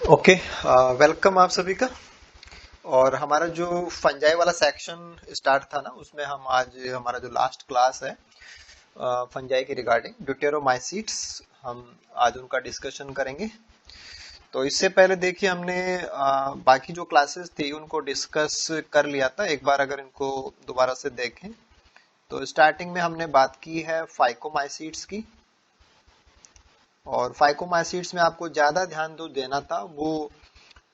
Okay. Welcome आप सभी का। और हमारा जो फंजाई वाला सेक्शन स्टार्ट था ना, उसमें हम आज हमारा जो लास्ट क्लास है फंजाई के रिगार्डिंग ड्यूटेरोमाइसीट्स, हम आज उनका डिस्कशन करेंगे। तो इससे पहले देखिए हमने बाकी जो क्लासेस थी उनको डिस्कस कर लिया था। एक बार अगर इनको दोबारा से देखें तो स्टार्टिंग में हमने बात की है फाइकोमाइसीट्स की। और फाइकोमाइसीट्स में आपको ज्यादा ध्यान जो देना था वो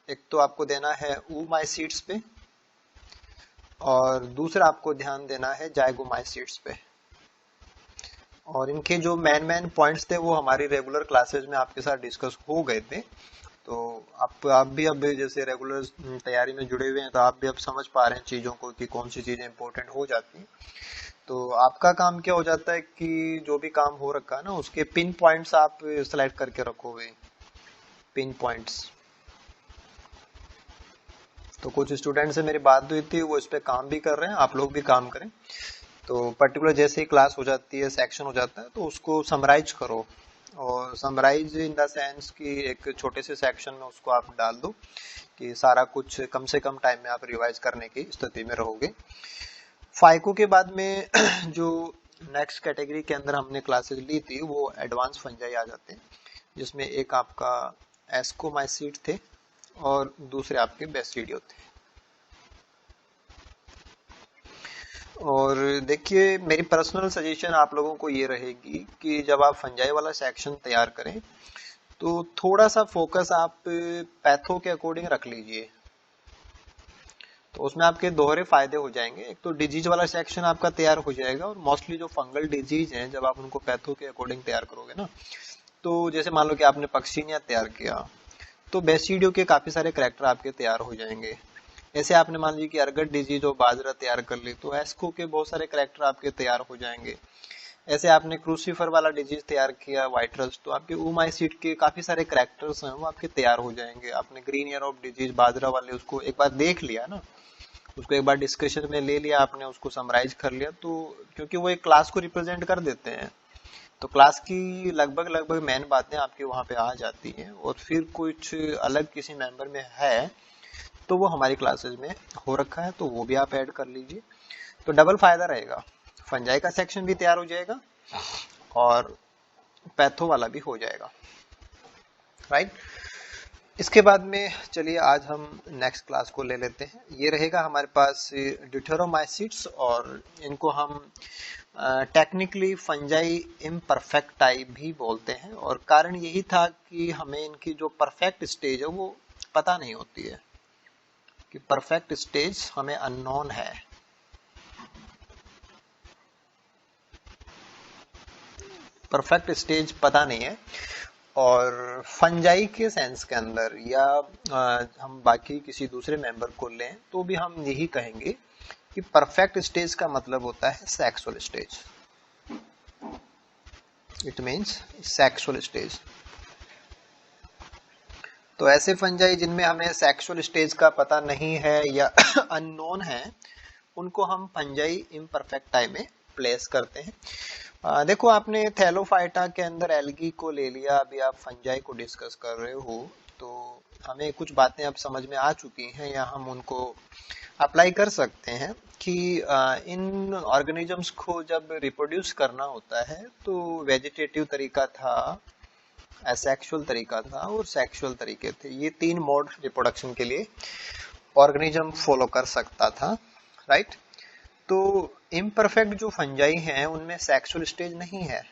एक तो आपको देना है oomaइसीट्स पे, और दूसरा आपको ध्यान देना है जाइगोमाइसीट्स पे। और इनके जो मेन पॉइंट्स थे वो हमारी रेगुलर क्लासेस में आपके साथ डिस्कस हो गए थे। तो आप भी अब जैसे रेगुलर तैयारी में जुड़े हुए हैं तो आप भी अब समझ पा रहे हैं चीजों को कि कौन सी चीजें इंपॉर्टेंट हो जाती हैं। तो आपका काम क्या हो जाता है कि जो भी काम हो रखा है ना उसके पिन पॉइंट्स आप सेलेक्ट करके रखोगे। Pin points. तो कुछ स्टूडेंट से मेरी बात हुई थी, वो इस पे काम भी कर रहे हैं, आप लोग भी काम करें। तो पर्टिकुलर जैसे ही क्लास हो जाती है, सेक्शन हो जाता है, तो उसको समराइज करो। और समराइज इन द सेंस कि एक छोटे से सेक्शन में उसको आप डाल दो कि सारा कुछ कम से कम टाइम में आप रिवाइज करने की स्थिति में रहोगे। फाइको के बाद में जो नेक्स्ट कैटेगरी के अंदर हमने क्लासेस ली थी वो एडवांस फंजाई आ जाते हैं, जिसमें एक आपका एस्कोमाइसीट थे और दूसरे आपके बेसिडियो थे। और देखिए मेरी पर्सनल सजेशन आप लोगों को ये रहेगी कि जब आप फंजाई वाला सेक्शन तैयार करें तो थोड़ा सा फोकस आप पैथो के अकॉर्डिंग रख लीजिए। तो उसमें आपके दोहरे फायदे हो जाएंगे। एक तो डिजीज वाला सेक्शन आपका तैयार हो जाएगा, और मोस्टली जो फंगल डिजीज हैं जब आप उनको पैथो के अकॉर्डिंग तैयार करोगे ना, तो जैसे मान लो कि आपने पक्सीनिया तैयार किया तो बेसिडियो के काफी सारे करेक्टर आपके तैयार हो जाएंगे। ऐसे आपने मान लीजिए कि अर्गट डिजीज और बाजरा तैयार कर ली तो एस्को के बहुत सारे करेक्टर आपके तैयार हो जाएंगे। ऐसे आपने क्रूसीफर वाला डिजीज तैयार किया व्हाइट रस्ट, तो आपके oomaइसीट के काफी सारे करेक्टर्स हैं वो आपके तैयार हो जाएंगे। आपने ग्रीन ईयर ऑफ डिजीज बाजरा वाले उसको एक बार देख लिया ना, उसको एक बार डिस्कशन में ले लिया आपने, उसको समराइज कर लिया, तो क्योंकि वो एक क्लास को रिप्रेजेंट कर देते हैं तो क्लास की लगभग लगभग मेन बातें आपके वहां पे आ जाती हैं। और फिर कुछ अलग किसी मेंबर में है तो वो हमारी क्लासेस में हो रखा है तो वो भी आप ऐड कर लीजिए। तो डबल फायदा रहेगा, फंजाई का सेक्शन भी तैयार हो जाएगा और पैथो वाला भी हो जाएगा, राइट। इसके बाद में चलिए आज हम नेक्स्ट क्लास को ले लेते हैं। ये रहेगा हमारे पास ड्यूटेरोमाइसीट्स, और इनको हम टेक्निकली फंजाई इम्परफेक्टाई भी बोलते हैं। और कारण यही था कि हमें इनकी जो परफेक्ट स्टेज है वो पता नहीं होती है, कि परफेक्ट स्टेज हमें अननोन है। परफेक्ट स्टेज पता नहीं है। और फंजाई के सेंस के अंदर या हम बाकी किसी दूसरे मेंबर को लें तो भी हम यही कहेंगे कि परफेक्ट स्टेज का मतलब होता है sexual stage. It means sexual stage. तो ऐसे फंजाई जिनमें हमें सेक्सुअल स्टेज का पता नहीं है या अननोन है, उनको हम फंजाई इम्परफेक्टाई में प्लेस करते हैं। देखो आपने थैलोफाइटा के अंदर एल्गी को ले लिया, अभी आप फंजाई को डिस्कस कर रहे हो, तो हमें कुछ बातें अब समझ में आ चुकी हैं या हम उनको अप्लाई कर सकते हैं कि इन ऑर्गेनिजम्स को जब रिप्रोड्यूस करना होता है तो वेजिटेटिव तरीका था, एसेक्सुअल तरीका था और सेक्सुअल तरीके थे। ये तीन मोड रिप्रोडक्शन के लिए ऑर्गेनिज्म फॉलो कर सकता था, राइट। तो इम्परफेक्ट जो फंजाई हैं उनमें सेक्सुअल स्टेज नहीं है,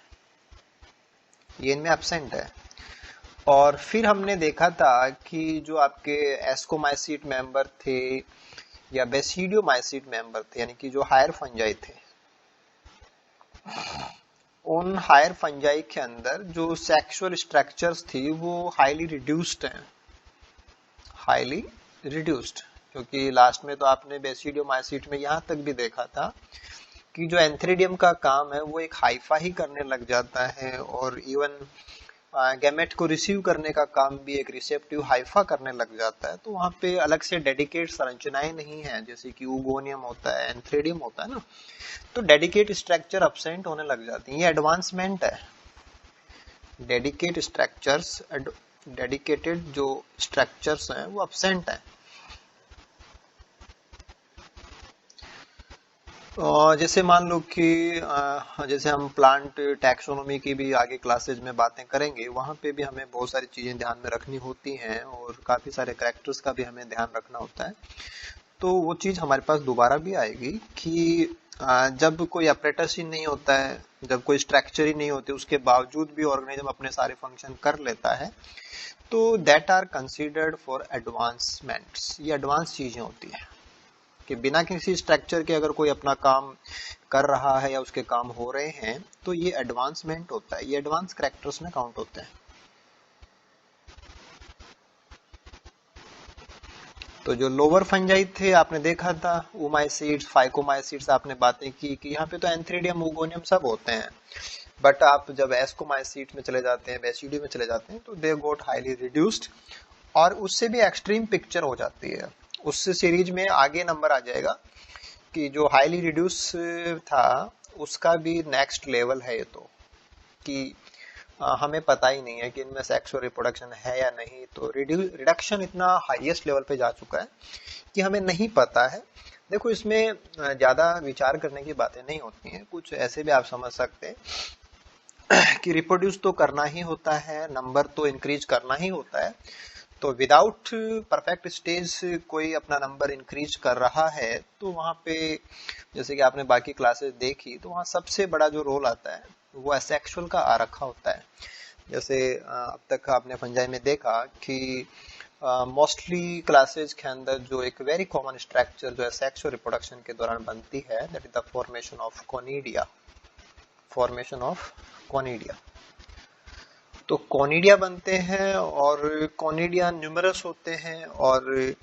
ये इनमें एब्सेंट है। और फिर हमने देखा था कि जो आपके एस्कोमाइसीट मेंबर थे या बेसिडियोमाइसीट मेंबर थे, यानी कि जो हायर फंजाई थे, उन हायर फंजाई के अंदर जो सेक्सुअल स्ट्रक्चर्स थी वो हाईली रिड्यूस्ड हैं, हाईली रिड्यूस्ड। क्योंकि लास्ट में तो आपने बेसिडियोमाइसीट में यहां तक भी देखा था कि जो एंथ्रीडियम का काम है वो एक हाइफा ही करने लग जाता है, और इवन गैमेट को रिसीव करने का काम भी एक रिसेप्टिव हाइफा करने लग जाता है। तो वहां पे अलग से डेडिकेट संरचनाएं नहीं है, जैसे कि यूगोनियम होता है, एंथ्रीडियम होता है ना, तो डेडिकेट स्ट्रक्चर अब्सेंट होने लग जाती है। ये एडवांसमेंट है, डेडिकेट स्ट्रक्चर्स डेडिकेटेड जो स्ट्रक्चर्स हैं वो एब्सेंट हैं। और जैसे मान लो कि जैसे हम प्लांट टैक्सोनॉमी की भी आगे क्लासेज में बातें करेंगे, वहां पे भी हमें बहुत सारी चीजें ध्यान में रखनी होती हैं और काफी सारे कैरेक्टर्स का भी हमें ध्यान रखना होता है। तो वो चीज हमारे पास दोबारा भी आएगी कि जब कोई अपरेटस ही नहीं होता है, जब कोई स्ट्रक्चर ही नहीं होती, उसके बावजूद भी ऑर्गेनिज्म अपने सारे फंक्शन कर लेता है, तो that are considered for advancements. ये एडवांस चीजें होती है कि बिना किसी स्ट्रक्चर के अगर कोई अपना काम कर रहा है या उसके काम हो रहे हैं, तो ये एडवांसमेंट होता है, ये एडवांस कैरेक्टर्स में काउंट होते हैं। तो जो लोअर फंजाई थे आपने देखा था, ओमाइसीड्स, फाइकोमाइसीड्स, आपने बातें की कि यहाँ पे तो एंथ्रीडियम, ओगोनियम सब होते हैं, बट आप जब एस्कोमाइसीड्स में चले जाते हैं, बेसिडी में चले जाते हैं, तो दे गोट हाईली रिड्यूस्ड, और उससे भी एक्सट्रीम पिक्चर हो जाती है। उससे सीरीज में आगे नंबर आ जाएगा कि जो हाईली रिड्यूस था उसका भी नेक्स्ट लेवल है ये, तो कि हमें पता ही नहीं है कि इनमें सेक्सुअल रिप्रोडक्शन है या नहीं। तो रिडक्शन इतना हाईएस्ट लेवल पे जा चुका है कि हमें नहीं पता है। देखो इसमें ज्यादा विचार करने की बातें नहीं होती हैं, कुछ ऐसे भी आप समझ सकते हैं कि रिप्रोड्यूस तो करना ही होता है, नंबर तो इंक्रीज करना ही होता है। तो विदाउट परफेक्ट स्टेज कोई अपना नंबर इंक्रीज कर रहा है, तो वहां पे जैसे कि आपने बाकी क्लासेस देखी, तो वहां सबसे बड़ा जो रोल आता है वो एसेक्सुअल का आ रखा होता है। जैसे अब तक आपने फंजाई में देखा कि मोस्टली क्लासेज के अंदर जो एक वेरी कॉमन स्ट्रक्चर जो है सेक्सुअल रिप्रोडक्शन के दौरान बनती है, that is the formation of conidia. Formation of conidia, तो कोनिडिया बनते हैं, और कोनिडिया न्यूमरस होते हैं, और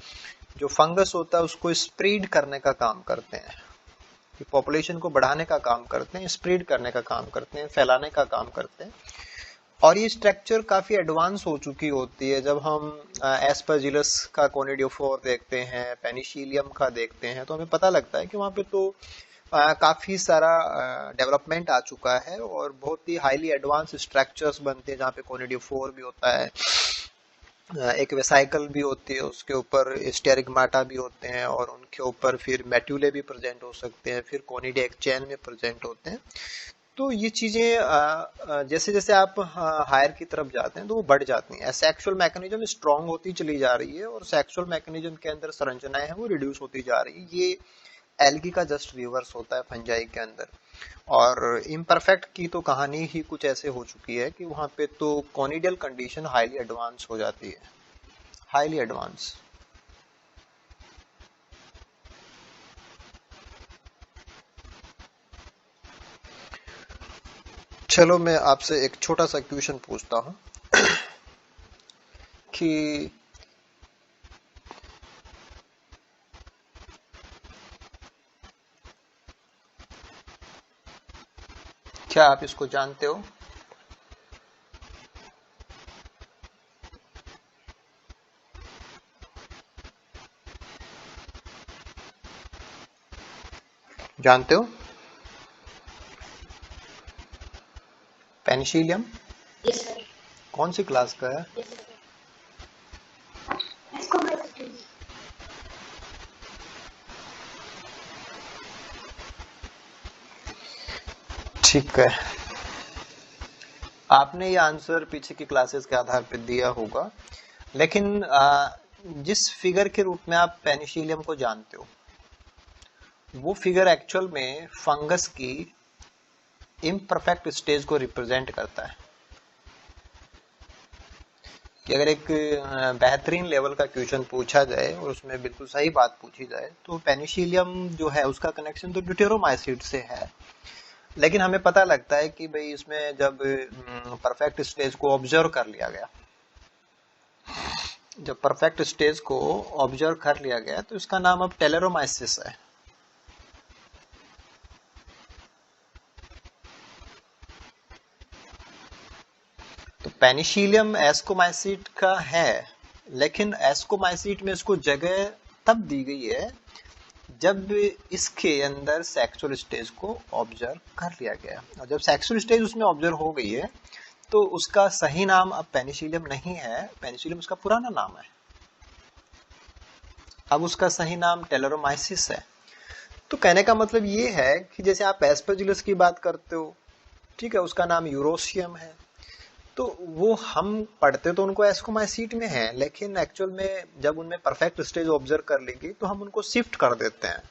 जो फंगस होता है उसको स्प्रेड करने का काम करते हैं, पॉपुलेशन को बढ़ाने का काम करते हैं, स्प्रेड करने का काम करते हैं, फैलाने का काम करते हैं। और ये स्ट्रक्चर काफी एडवांस हो चुकी होती है। जब हम एस्परजिलस का कोनिडियोफोर देखते हैं, पेनिसिलियम का देखते हैं, तो हमें पता लगता है कि वहां पे तो काफी सारा डेवलपमेंट आ चुका है और बहुत ही हाईली एडवांस स्ट्रक्चर्स बनते हैं, जहाँ पे कोनिडियोफोर भी होता है, एक वेसाइकल भी होती है, उसके ऊपर स्टेरिगमाटा भी होते हैं, और उनके ऊपर फिर मेट्यूले भी प्रेजेंट हो सकते हैं, फिर कोनिडिया एक चेन में प्रेजेंट होते हैं। तो ये चीजें जैसे जैसे आप हायर की तरफ जाते हैं तो वो बढ़ जाती हैं। सेक्सुअल मैकेनिज्म स्ट्रांग होती चली जा रही है और सेक्सुअल मैकेनिज्म के अंदर संरचनाएं हैं वो रिड्यूस होती जा रही है। ये एल्गी का जस्ट रिवर्स होता है फंजाई के अंदर। और इम्परफेक्ट की तो कहानी ही कुछ ऐसे हो चुकी है कि वहां पे तो कॉनिडियल कंडीशन हाईली एडवांस हो जाती है, हाईली एडवांस। चलो मैं आपसे एक छोटा सा क्वेश्चन पूछता हूं कि क्या आप इसको जानते हो? जानते हो पेनिसिलियम? Yes, sir. कौन सी क्लास का है? Yes, sir. Ascomacycline. ठीक है, आपने ये आंसर पीछे की क्लासेस के आधार पर दिया होगा, लेकिन जिस फिगर के रूप में आप पेनिसिलियम को जानते हो, वो फिगर एक्चुअल में फंगस की इम्परफेक्ट स्टेज को रिप्रेजेंट करता है। कि अगर एक बेहतरीन लेवल का क्वेश्चन पूछा जाए और उसमें बिल्कुल सही बात पूछी जाए, तो पेनिसिलियम जो है उसका कनेक्शन तो ड्यूटेरोमाइसिड से है, लेकिन हमें पता लगता है कि भाई इसमें जब परफेक्ट स्टेज को ऑब्जर्व कर लिया गया, जब परफेक्ट स्टेज को ऑब्जर्व कर लिया गया, तो इसका नाम अब टेलेरोमाइसिस है। तो पेनिसिलियम एस्कोमाइसिट का है, लेकिन एस्कोमाइसिट में इसको जगह तब दी गई है जब इसके अंदर सेक्सुअल स्टेज को ऑब्जर्व कर लिया गया। और जब सेक्सुअल स्टेज उसमें ऑब्जर्व हो गई है, तो उसका सही नाम अब पेनिसिलियम नहीं है, पेनिसिलियम उसका पुराना नाम है, अब उसका सही नाम टेलरोमाइसिस है। तो कहने का मतलब ये है कि जैसे आप एस्परजिलस की बात करते हो, ठीक है, उसका नाम यूरोशियम है, तो वो हम पढ़ते तो उनको एस्कोमाइसीट में है, लेकिन एक्चुअल में जब उनमें परफेक्ट स्टेज ऑब्जर्व कर लेंगे तो हम उनको शिफ्ट कर देते हैं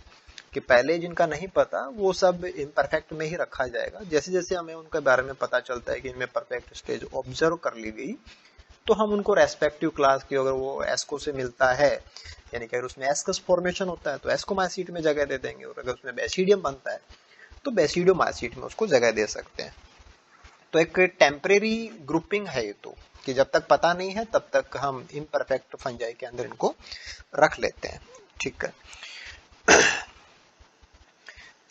कि पहले जिनका नहीं पता वो सब इम्परफेक्ट में ही रखा जाएगा। जैसे जैसे हमें उनके बारे में पता चलता है कि इनमें परफेक्ट स्टेज ऑब्जर्व कर ली गई, तो हम उनको रेस्पेक्टिव क्लास की, अगर वो एस्को से मिलता है, यानी कि अगर उसमें एस्कस फॉर्मेशन होता है तो एस्कोमाइसीट में जगह दे देंगे, और अगर उसमें बेसिडियम बनता है तो बेसिडियोमाइसीट में उसको जगह दे सकते हैं। तो एक टेम्परेरी ग्रुपिंग है ये, तो कि जब तक पता नहीं है तब तक हम इम्परफेक्ट फंजाई के अंदर इनको रख लेते हैं, ठीक है।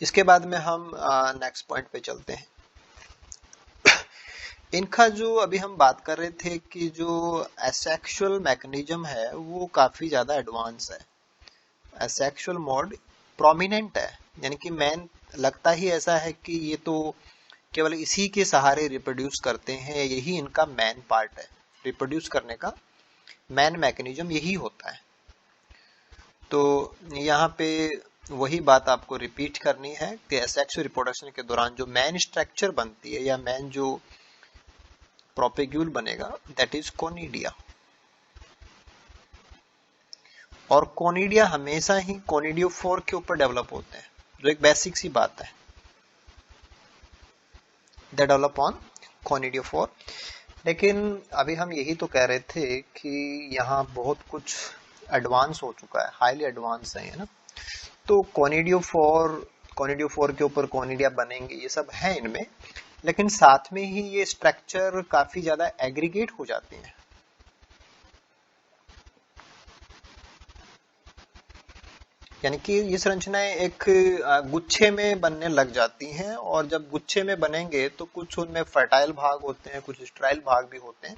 इसके बाद में हम नेक्स्ट पॉइंट पे चलते हैं। इनका जो अभी हम बात कर रहे थे कि जो एसेक्सुअल मैकेनिज्म है वो काफी ज्यादा एडवांस है, एसेक्सुअल मोड प्रोमिनेंट है, यानी कि मैन लगता ही ऐसा है कि ये तो केवल इसी के सहारे रिप्रोड्यूस करते हैं, यही इनका मैन पार्ट है, रिप्रोड्यूस करने का मैन मैकेनिज्म यही होता है। तो यहाँ पे वही बात आपको रिपीट करनी है कि एसेक्सुअल रिप्रोडक्शन के दौरान जो मैन स्ट्रक्चर बनती है या मैन जो प्रोपेग्यूल बनेगा, दैट इज कोनिडिया। और कोनिडिया हमेशा ही कोनिडियोफोर के ऊपर डेवलप होते हैं, जो एक बेसिक सी बात है, दे डेवलप ऑन कोनिडियोफोर। लेकिन अभी हम यही तो कह रहे थे कि यहाँ बहुत कुछ एडवांस हो चुका है, हाईली एडवांस है ना। तो कोनिडियोफोर के ऊपर कोनिडिया बनेंगे, ये सब है इनमें, लेकिन साथ में ही ये स्ट्रक्चर काफी ज्यादा एग्रीगेट हो जाते हैं। यानी कि ये संरचनाएं एक गुच्छे में बनने लग जाती हैं, और जब गुच्छे में बनेंगे तो कुछ उनमें फर्टाइल भाग होते हैं, कुछ स्टेराइल भाग भी होते हैं,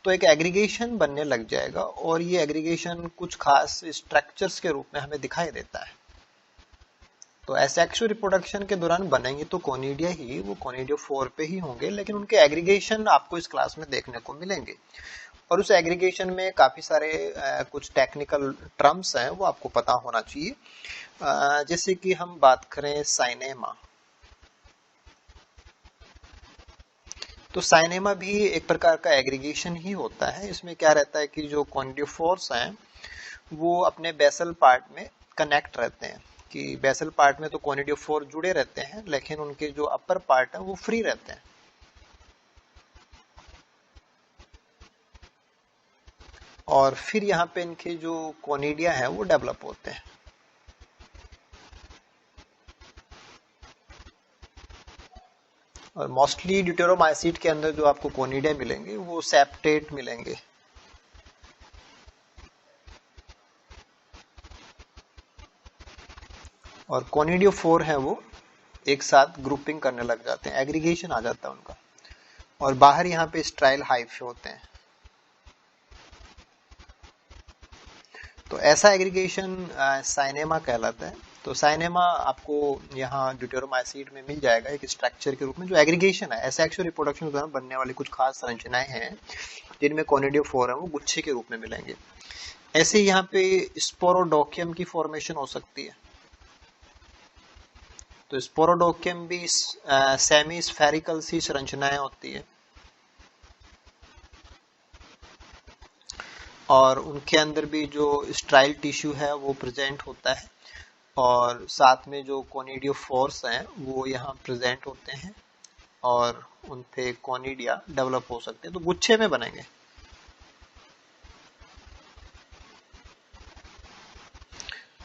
तो एक एग्रीगेशन बनने लग जाएगा, और ये एग्रीगेशन कुछ खास स्ट्रक्चर्स के रूप में हमें दिखाई देता है। तो एसेक्सुअल रिप्रोडक्शन के दौरान बनेंगे तो कोनिडिया ही, वो कोनिडियोफोर पे ही होंगे, लेकिन उनके एग्रीगेशन आपको इस क्लास में देखने को मिलेंगे। और उस एग्रीगेशन में काफी सारे कुछ टेक्निकल टर्म्स हैं, वो आपको पता होना चाहिए। जैसे कि हम बात करें साइनेमा, तो साइनेमा भी एक प्रकार का एग्रीगेशन ही होता है। इसमें क्या रहता है कि जो कोनिडियोफोर्स हैं वो अपने बेसल पार्ट में कनेक्ट रहते हैं, कि बेसल पार्ट में तो कोनिडियोफोर जुड़े रहते हैं, लेकिन उनके जो अपर पार्ट है वो फ्री रहते हैं। और फिर यहाँ पे इनके जो कोनिडिया है वो डेवलप होते हैं। और मोस्टली ड्यूटेरोमाइसीट के अंदर जो आपको कोनिडिया मिलेंगे वो सेप्टेट मिलेंगे। और कोनिडियोफोर है वो एक साथ ग्रुपिंग करने लग जाते हैं, एग्रीगेशन आ जाता है उनका, और बाहर यहाँ पे स्ट्राइल हाइफे होते हैं। तो ऐसा एग्रीगेशन साइनेमा कहलाता है। तो साइनेमा आपको यहाँ ड्यूटेरोमाइसीट में मिल जाएगा एक स्ट्रक्चर के रूप में, जो एग्रीगेशन है। एसेक्सुअल रिप्रोडक्शन के दौरान बनने वाली कुछ खास संरचनाएं हैं जिनमें कोनिडियोफोर है वो गुच्छे के रूप में मिलेंगे। ऐसे यहाँ पे स्पोरोडोकियम की फॉर्मेशन हो सकती है। तो स्पोरोडोकियम भी सेमी स्फेरिकल सी संरचनाएं होती है, और उनके अंदर भी जो स्ट्राइल टिश्यू है वो प्रेजेंट होता है, और साथ में जो कोनिडियोफोर्स हैं वो यहाँ प्रेजेंट होते हैं, और उन पे कोनिडिया डेवलप हो सकते हैं, तो गुच्छे में बनेंगे।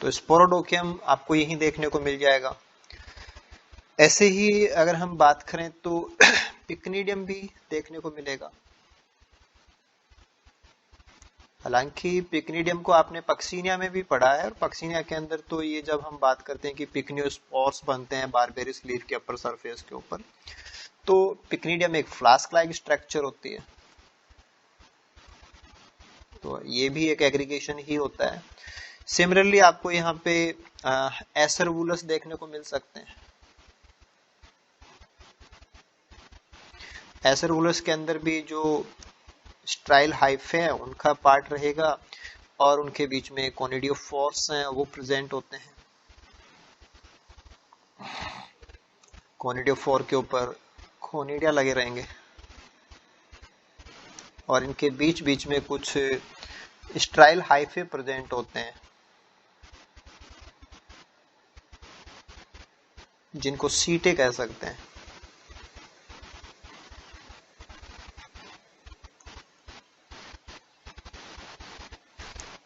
तो स्पोरोडोकियम आपको यही देखने को मिल जाएगा। ऐसे ही अगर हम बात करें तो पिक्निडियम भी देखने को मिलेगा। हालांकि पिक्निडियम को आपने पक्सीनिया में भी पढ़ा है, और पक्सीनिया के अंदर तो ये जब हम बात करते हैं कि पिक्नियोस्पोर्स बनते हैं बारबेरिस लीफ के अपर सरफेस के ऊपर, तो पिक्निडियम एक फ्लास्क लाइक स्ट्रक्चर होती है। तो ये भी एक एग्रीगेशन ही होता है। सिमिलरली आपको यहाँ पे एसरवुलस देखने को मिल सकते हैं। ऐसे रूलर्स के अंदर भी जो स्ट्राइल हाइफे है उनका पार्ट रहेगा और उनके बीच में कोनिडियोफोर्स हैं वो प्रेजेंट होते हैं। कोनिडियोफोर के ऊपर कोनिडिया लगे रहेंगे और इनके बीच बीच में कुछ स्ट्राइल हाइफे प्रेजेंट होते हैं जिनको सीटे कह सकते हैं।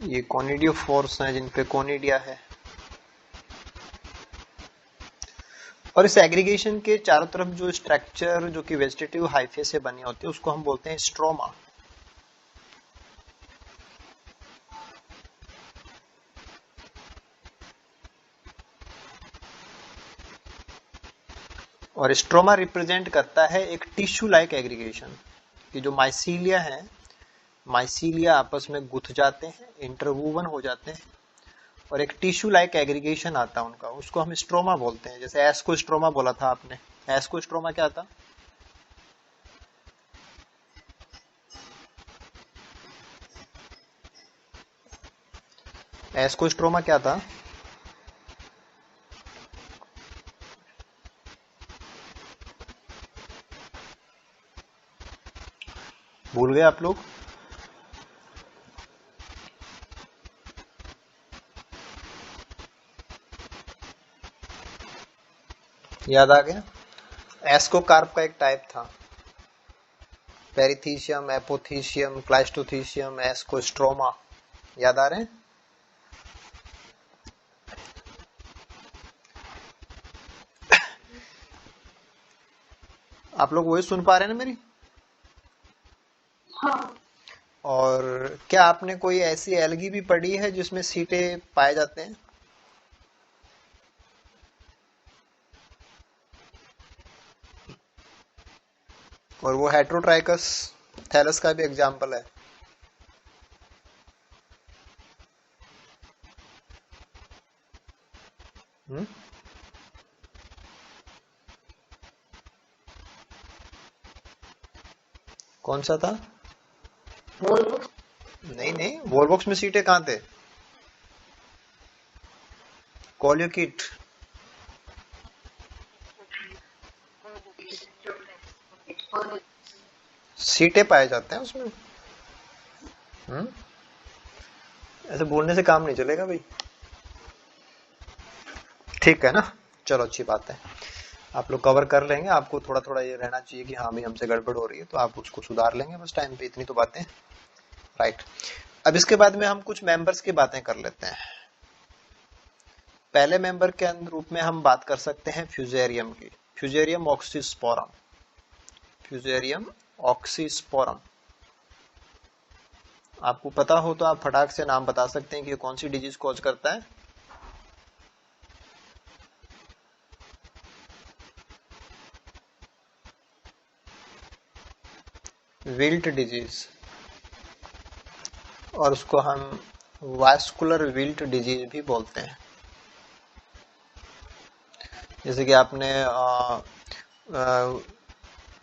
ये कोनिडियोफोर्स हैं जिन पे कोनिडिया है। और इस एग्रीगेशन के चारों तरफ जो स्ट्रक्चर जो कि वेजिटेटिव हाइफे से बने होते हैं उसको हम बोलते हैं स्ट्रोमा। और स्ट्रोमा रिप्रेजेंट करता है एक टिश्यू लाइक एग्रीगेशन कि जो माइसीलिया है, माइसीलिया आपस में गुथ जाते हैं, इंटरवूवन हो जाते हैं और एक टिश्यू लाइक एग्रीगेशन आता है उनका, उसको हम स्ट्रोमा बोलते हैं। जैसे एस्को स्ट्रोमा बोला था आपने, एस्को स्ट्रोमा क्या था? एस्को स्ट्रोमा क्या था? भूल गए आप लोग? याद आ गया? एस्कोकार्प का एक टाइप था, पेरिथीशियम, एपोथीशियम, क्लाइस्टोथीशियम, एस्कोस्ट्रोमा। याद आ रहे हैं? आप लोग वही सुन पा रहे हैं ना मेरी? हाँ। और क्या आपने कोई ऐसी एल्गी भी पढ़ी है जिसमें सीटे पाए जाते हैं? और वो हेट्रोट्राइकस थैलस का भी एग्जाम्पल है। कौन सा था? नहीं नहीं, वोलवॉक्स में सीटें कहाँ थे? कोल्यूकिट। सीटें पाए जाते हैं उसमें। ऐसे बोलने से काम नहीं चलेगा भाई, ठीक है ना? चलो अच्छी बात है, आप लोग कवर कर लेंगे। आपको थोड़ा थोड़ा ये रहना चाहिए कि हाँ भाई हमसे गड़बड़ हो रही है, तो आप उसको सुधार लेंगे बस टाइम पे, इतनी तो बातें। राइट, अब इसके बाद में हम कुछ मेंबर्स की बातें कर लेते हैं। पहले मेंबर के रूप में हम बात कर सकते हैं फ्यूजेरियम की, फ्यूजेरियम ऑक्सीस्पोरम। फ्यूजेरियम ऑक्सीस्पोरम आपको पता हो तो आप फटाक से नाम बता सकते हैं कि कौन सी डिजीज कॉज करता है? विल्ट डिजीज, और उसको हम वास्कुलर विल्ट डिजीज भी बोलते हैं। जैसे कि आपने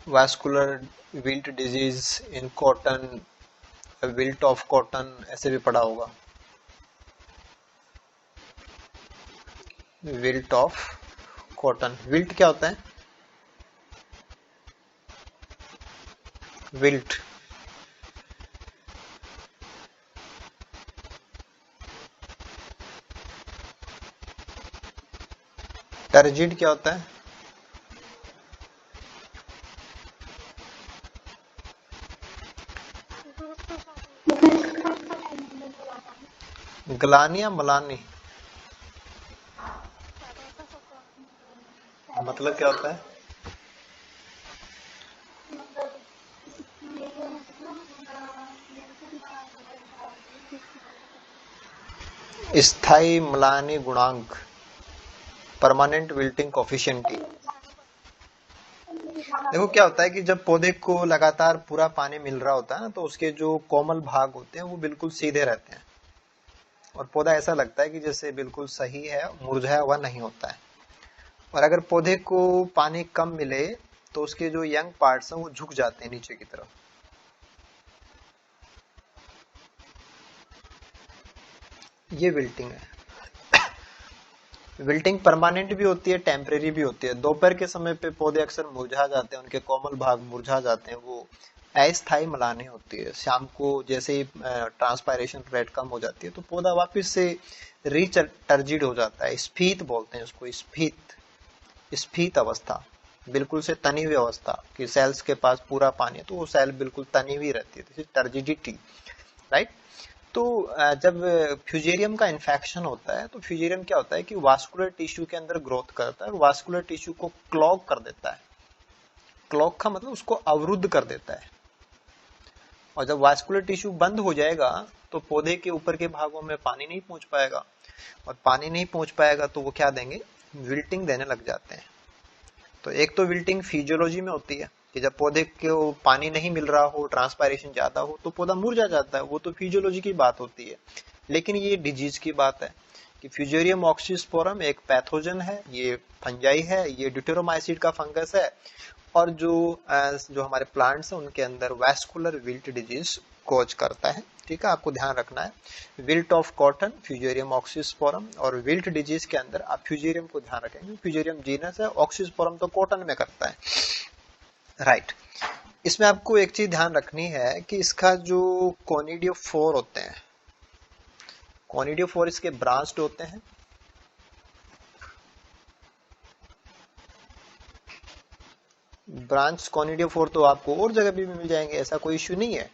vascular wilt disease in cotton, wilt of cotton ऐसे भी पढ़ा होगा। विल्ट ऑफ कॉटन, विल्ट क्या होता है? विल्ट टर्जिड क्या होता है? ग्लानी या मलानी? मतलब क्या होता है? स्थायी म्लानी गुणांक, परमानेंट विल्टिंग कोफिशिएंट। देखो क्या होता है कि जब पौधे को लगातार पूरा पानी मिल रहा होता है ना, तो उसके जो कोमल भाग होते हैं वो बिल्कुल सीधे रहते हैं और पौधा ऐसा लगता है कि जैसे बिल्कुल सही है, मुरझाया हुआ नहीं होता है। और अगर पौधे को पानी कम मिले तो उसके जो यंग पार्ट्स हैं वो झुक जाते हैं नीचे की तरफ। ये विल्टिंग है। विल्टिंग परमानेंट भी होती है, टेम्परेरी भी होती है। दोपहर के समय पे पौधे अक्सर मुरझा जाते हैं, उनके कोमल भाग मुरझा जाते हैं, वो अस्थायी मलाने होती है। शाम को जैसे ही ट्रांसपायरेशन रेट कम हो जाती है तो पौधा वापस से रिटर्जिड हो जाता है। स्फीत बोलते हैं उसको, स्फीत, स्फीत अवस्था, बिल्कुल से तनी हुई अवस्था कि सेल्स के पास पूरा पानी है तो वो सेल बिल्कुल तनी हुई रहती है, टर्जिडिटी, राइट। तो जब फ्यूजेरियम का इन्फेक्शन होता है तो फ्यूजेरियम क्या होता है कि वास्कुलर टिश्यू के अंदर ग्रोथ करता है और वास्कुलर टिश्यू को क्लॉग कर देता है। क्लॉग का मतलब उसको अवरुद्ध कर देता है। और जब वास्कुलर टिश्यू बंद हो जाएगा तो पौधे के ऊपर के भागों में पानी नहीं पहुंच पाएगा, और पानी नहीं पहुंच पाएगा तो वो क्या देंगे, विल्टिंग देने लग जाते हैं। तो एक तो विल्टिंग फिजियोलॉजी में होती है कि जब पौधे को पानी नहीं मिल रहा हो, ट्रांसपायरेशन ज्यादा हो तो पौधा मुरझा जाता है, वो तो फिजियोलॉजी की बात होती है। लेकिन ये डिजीज की बात है कि फ्यूजेरियम ऑक्सीस्पोरम एक पैथोजन है, ये फंजाई है, ये ड्यूटेरोमाइसिड का फंगस है, और जो हमारे प्लांट्स हैं उनके अंदर वैस्कुलर विल्ट डिजीज कोज करता है। ठीक है, आपको ध्यान रखना है। Wilt of cotton fusarium oxysporum, और विल्ट डिजीज के अंदर आप फ्यूजेरियम को ध्यान रखेंगे, फ्यूजेरियम जीनस है, ऑक्सीस्पोरम तो कॉटन में करता है, राइट। इसमें आपको एक चीज ध्यान रखनी है कि इसका जो कोनिडियोफोर होते हैं, कोनिडियोफोर इसके ब्रांच्ड होते हैं। ब्रांच कोनिडियोफोर तो आपको और जगह भी मिल जाएंगे, ऐसा कोई इश्यू नहीं है।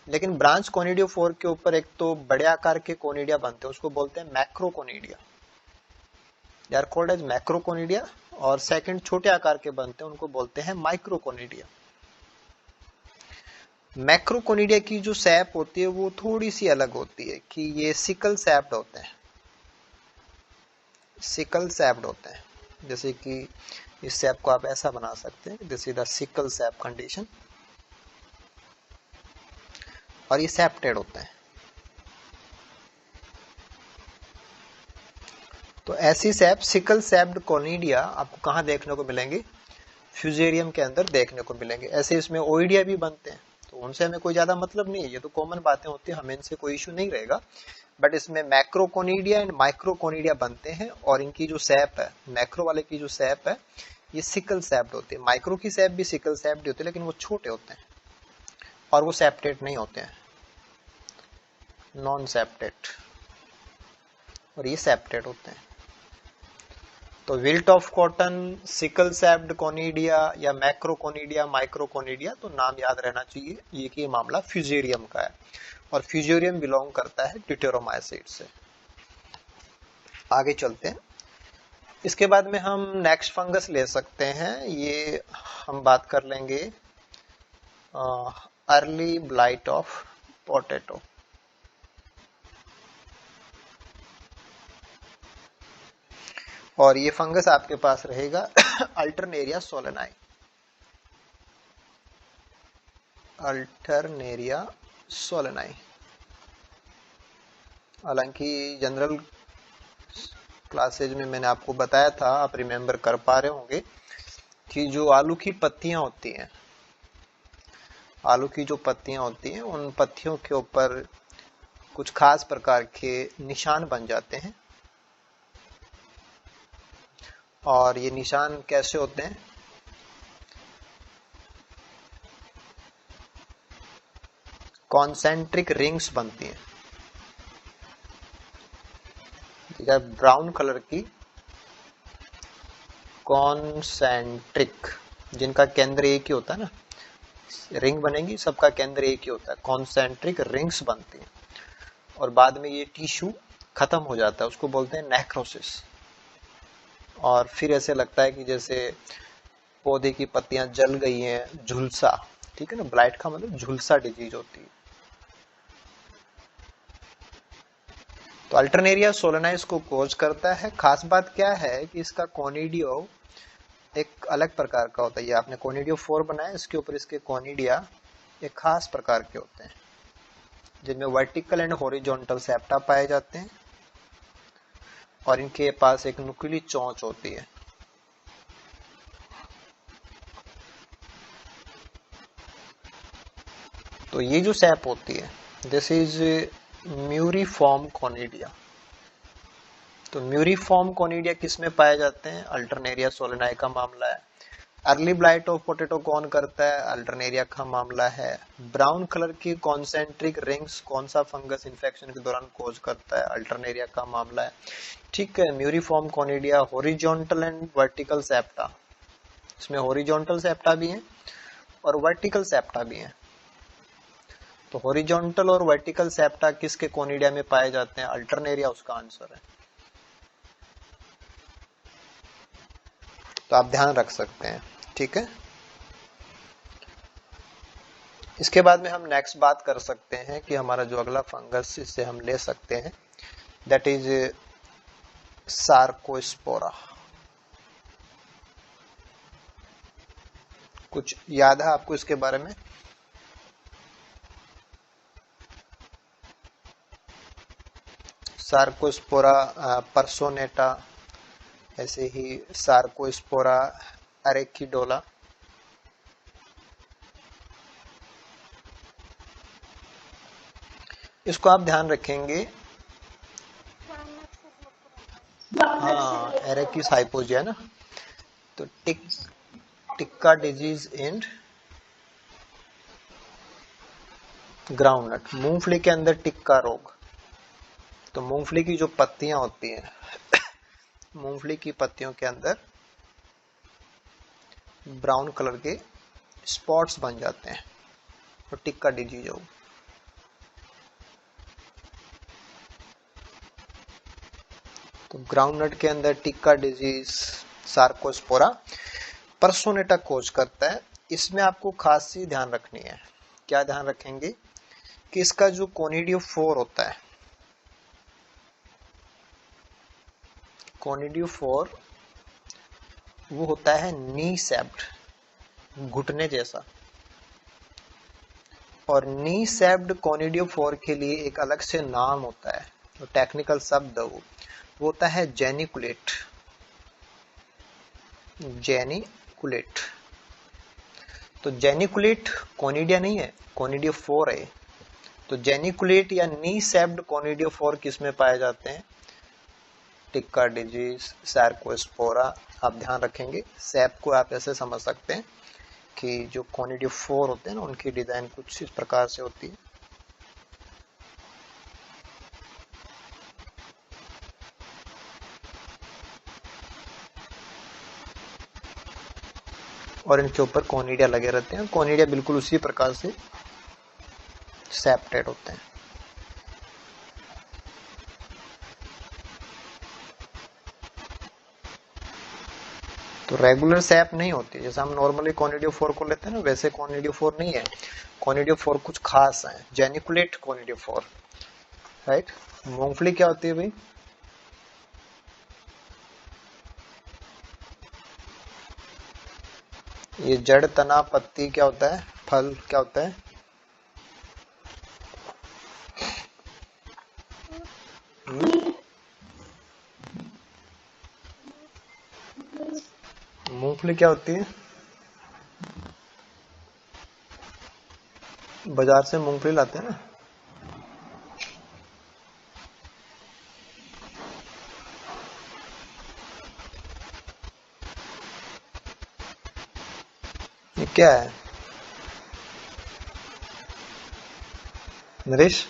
लेकिन ब्रांच कोनिडियोफोर के ऊपर एक तो बड़े आकार के कोनिडिया बनते हैं, उसको बोलते हैं मैक्रोकोनिडिया, दे आर कॉल्ड एज मैक्रोकोनिडिया। और सेकंड छोटे आकार के बनते हैं, उनको बोलते हैं माइक्रोकोनिडिया। मैक्रोकोनिडिया की जो सैप होती है वो थोड़ी सी अलग होती है कि ये सिकल सैप्ड होते हैं, सिकल सैप्ड होते हैं। जैसे कि इस सैप को आप ऐसा बना सकते हैं, this is the sickle SAP condition, और ये सैप्टेड होते हैं। तो ऐसी सैप, सिकल सैप्ड कोनिडिया आपको कहां देखने को मिलेंगे, फ्यूजेरियम के अंदर देखने को मिलेंगे। ऐसे इसमें ओइडिया भी बनते हैं, तो उनसे हमें कोई ज्यादा मतलब नहीं है, ये तो कॉमन बातें होती है, हमें इनसे कोई इश्यू नहीं रहेगा। बट इसमें मैक्रोकोनिडिया एंड माइक्रोकोनिडिया बनते हैं, और इनकी जो सैप है, मैक्रो वाले की जो सैप है ये सिकल सैप्ड होती है। माइक्रो की सैप भी सिकल सैप्ड होती है, लेकिन वो छोटे होते हैं और वो सैप्टेट नहीं होते हैं, नॉन सैप्टेट, और ये सैप्टेट होते हैं। तो wilt of cotton, sickle shaped conidia या मैक्रोकोनिडिया, माइक्रोकोनिडिया, तो नाम याद रहना चाहिए ये कि मामला फ्यूजेरियम का है, और फ्यूजेरियम बिलोंग करता है ड्यूटेरोमाइसिड से। आगे चलते हैं। इसके बाद में हम नेक्स्ट फंगस ले सकते हैं, ये हम बात कर लेंगे अर्ली ब्लाइट ऑफ पोटैटो। और ये फंगस आपके पास रहेगा अल्टरनेरिया सोलेनाई, अल्टरनेरिया सोलेनाई। हालांकि जनरल क्लासेज में मैंने आपको बताया था, आप रिमेम्बर कर पा रहे होंगे कि जो आलू की पत्तियां होती हैं, आलू की जो पत्तियां होती हैं उन पत्तियों के ऊपर कुछ खास प्रकार के निशान बन जाते हैं। और ये निशान कैसे होते हैं, कॉन्सेंट्रिक रिंग्स बनती हैं, ब्राउन कलर की कॉन्सेंट्रिक, जिनका केंद्र एक ही होता है ना, रिंग बनेगी सबका केंद्र एक ही होता है, कॉन्सेंट्रिक रिंग्स बनती हैं। और बाद में ये टिश्यू खत्म हो जाता है, उसको बोलते हैं नेक्रोसिस। और फिर ऐसे लगता है कि जैसे पौधे की पत्तियां जल गई हैं, झुलसा, ठीक है ना, ब्लाइट का मतलब झुलसा डिजीज होती है। तो अल्टरनेरिया सोलेनाइस को कोज करता है। खास बात क्या है कि इसका कोनिडियो एक अलग प्रकार का होता है, ये आपने कोनिडियो 4 बनाया, इसके ऊपर इसके कोनिडिया एक खास प्रकार के होते हैं, जिनमें वर्टिकल एंड हॉरिजॉन्टल सेप्टा पाए जाते हैं, और इनके पास एक नुकीली चोंच होती है। ये जो सैप होती है दिस इज म्यूरिफॉर्म कोनिडिया। तो म्यूरिफॉर्म कोनिडिया किस में पाए जाते हैं? अल्टरनेरिया सोलेनाई का मामला है। अर्ली ब्लाइट ऑफ पोटैटो कौन करता है? अल्टरनेरिया का मामला है। ब्राउन कलर की कॉन्सेंट्रिक रिंग्स कौन सा फंगस इन्फेक्शन के दौरान कोज करता है? अल्टरनेरिया का मामला है। ठीक है, muriform conidia, horizontal and vertical septa, इसमें हॉरिजॉन्टल सेप्टा भी है और वर्टिकल सेप्टा भी है। तो हॉरिजॉन्टल और वर्टिकल सेप्टा किसके कोनिडिया में पाए जाते हैं? अल्टरनेरिया उसका आंसर है। तो आप ध्यान रख सकते हैं। ठीक है, इसके बाद में हम नेक्स्ट बात कर सकते हैं कि हमारा जो अगला फंगस इससे हम ले सकते हैं दैट इज सार्कोस्पोरा। कुछ याद है आपको इसके बारे में? सार्कोस्पोरा पर्सोनेटा, ऐसे ही सार्कोस्पोरा अरेकिडोला। इसको आप ध्यान रखेंगे। हाँ, एरेकिस हाइपोजिया है ना। तो टिक्का डिजीज इन ग्राउंडनट, मूंगफली के अंदर टिक्का रोग। तो मूंगफली की जो पत्तियां होती हैं मूंगफली की पत्तियों के अंदर ब्राउन कलर के स्पॉट्स बन जाते हैं, तो टिक्का डिजीज हो। तो ग्राउंडनट के अंदर टिक्का डिजीज सार्कोस्पोरा पर्सोनेटा कोज करता है। इसमें आपको खास चीज ध्यान रखनी है। क्या ध्यान रखेंगे? कि इसका जो कोनिडियोफोर होता है, कोनिडियोफोर वो होता है नी सेप्ड, घुटने जैसा। और नी सेप्ड कोनिडियोफोर के लिए एक अलग से नाम होता है, तो टेक्निकल शब्द वो होता है जेनिकुलेट। जेनिकुलेट। तो जेनिकुलेट कोनिडिया नहीं है, कोनिडियोफोर है। तो जेनिकुलेट या नी सेप्ड कोनिडियोफोर किस में पाए जाते हैं? टिक्का डिजीज, सार्कोस्पोरा। आप ध्यान रखेंगे, सैप को आप ऐसे समझ सकते हैं कि जो कोनिडियोफोर होते हैं ना, उनकी डिजाइन कुछ इस प्रकार से होती है। और इनके ऊपर कोनिडिया लगे रहते हैं। कोनिडिया बिल्कुल उसी प्रकार से सेपरेट होते हैं। तो रेगुलर सैप नहीं होती, जैसे हम नॉर्मली कोनिडियोफोर को लेते हैं ना, वैसे कोनिडियोफोर नहीं है। कोनिडियोफोर कुछ खास है, जेनिकुलेट कोनिडियोफोर, राइट। मूंगफली क्या होती है भाई? ये जड़, तना, पत्ती क्या होता है? फल क्या होता है? मूंगफली क्या होती है? बाजार से मूंगफली लाते हैं ना। ये क्या है नरेश?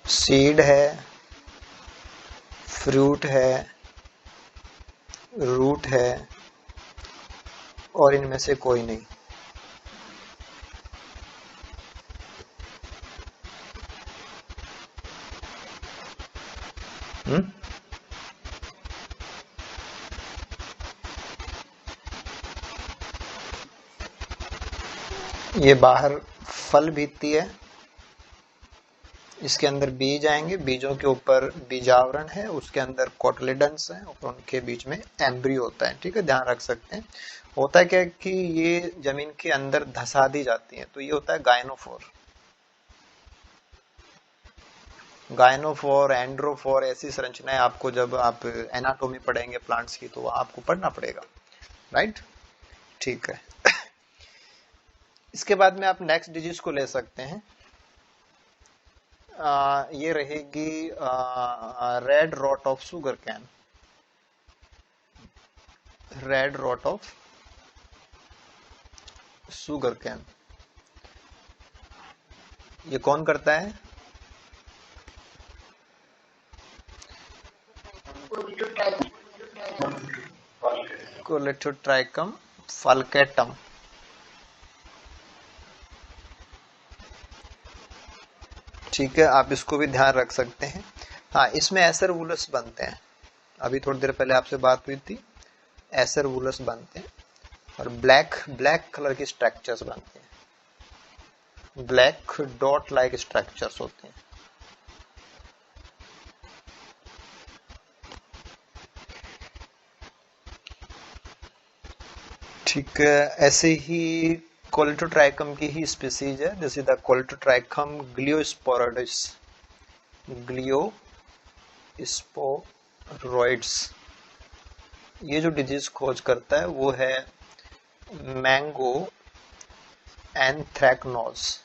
सीड है, फ्रूट है, रूट है, और इनमें से कोई नहीं। ये बाहर फल भीगती है, इसके अंदर बीज आएंगे, बीजों के ऊपर बीजावरण है, उसके अंदर कोटलेडन्स है और उनके बीच में एम्ब्रियो होता है। ठीक है, ध्यान रख सकते हैं। होता है क्या कि ये जमीन के अंदर धसा दी जाती है, तो ये होता है गायनोफोर। गायनोफोर, एंड्रोफोर, ऐसी संरचनाएं आपको जब आप एनाटोमी पढ़ेंगे प्लांट्स की, तो आपको पढ़ना पड़ेगा, राइट। ठीक है। इसके बाद में आप नेक्स्ट डिजीज को ले सकते हैं। ये रहेगी red rot of sugar cane. Red rot of sugar cane, ये कौन करता है? Colletotrichum falcatum. ठीक है, आप इसको भी ध्यान रख सकते हैं। हाँ, इसमें एसर वुलस बनते हैं, अभी थोड़ी देर पहले आपसे बात हुई थी, एसर वुलस बनते हैं और ब्लैक ब्लैक कलर के स्ट्रक्चर्स बनते हैं, ब्लैक डॉट लाइक स्ट्रक्चर्स होते हैं। ठीक है, ऐसे ही कोलेटोट्राइकम की ही स्पीसीज है, दिस इज द कोलेटोट्राइकम ग्लियोस्पोरोइड्स। ग्लियोस्पोरोइड्स, ये जो डिजीज खोज करता है वो है मैंगो एंथ्रैक्नोज।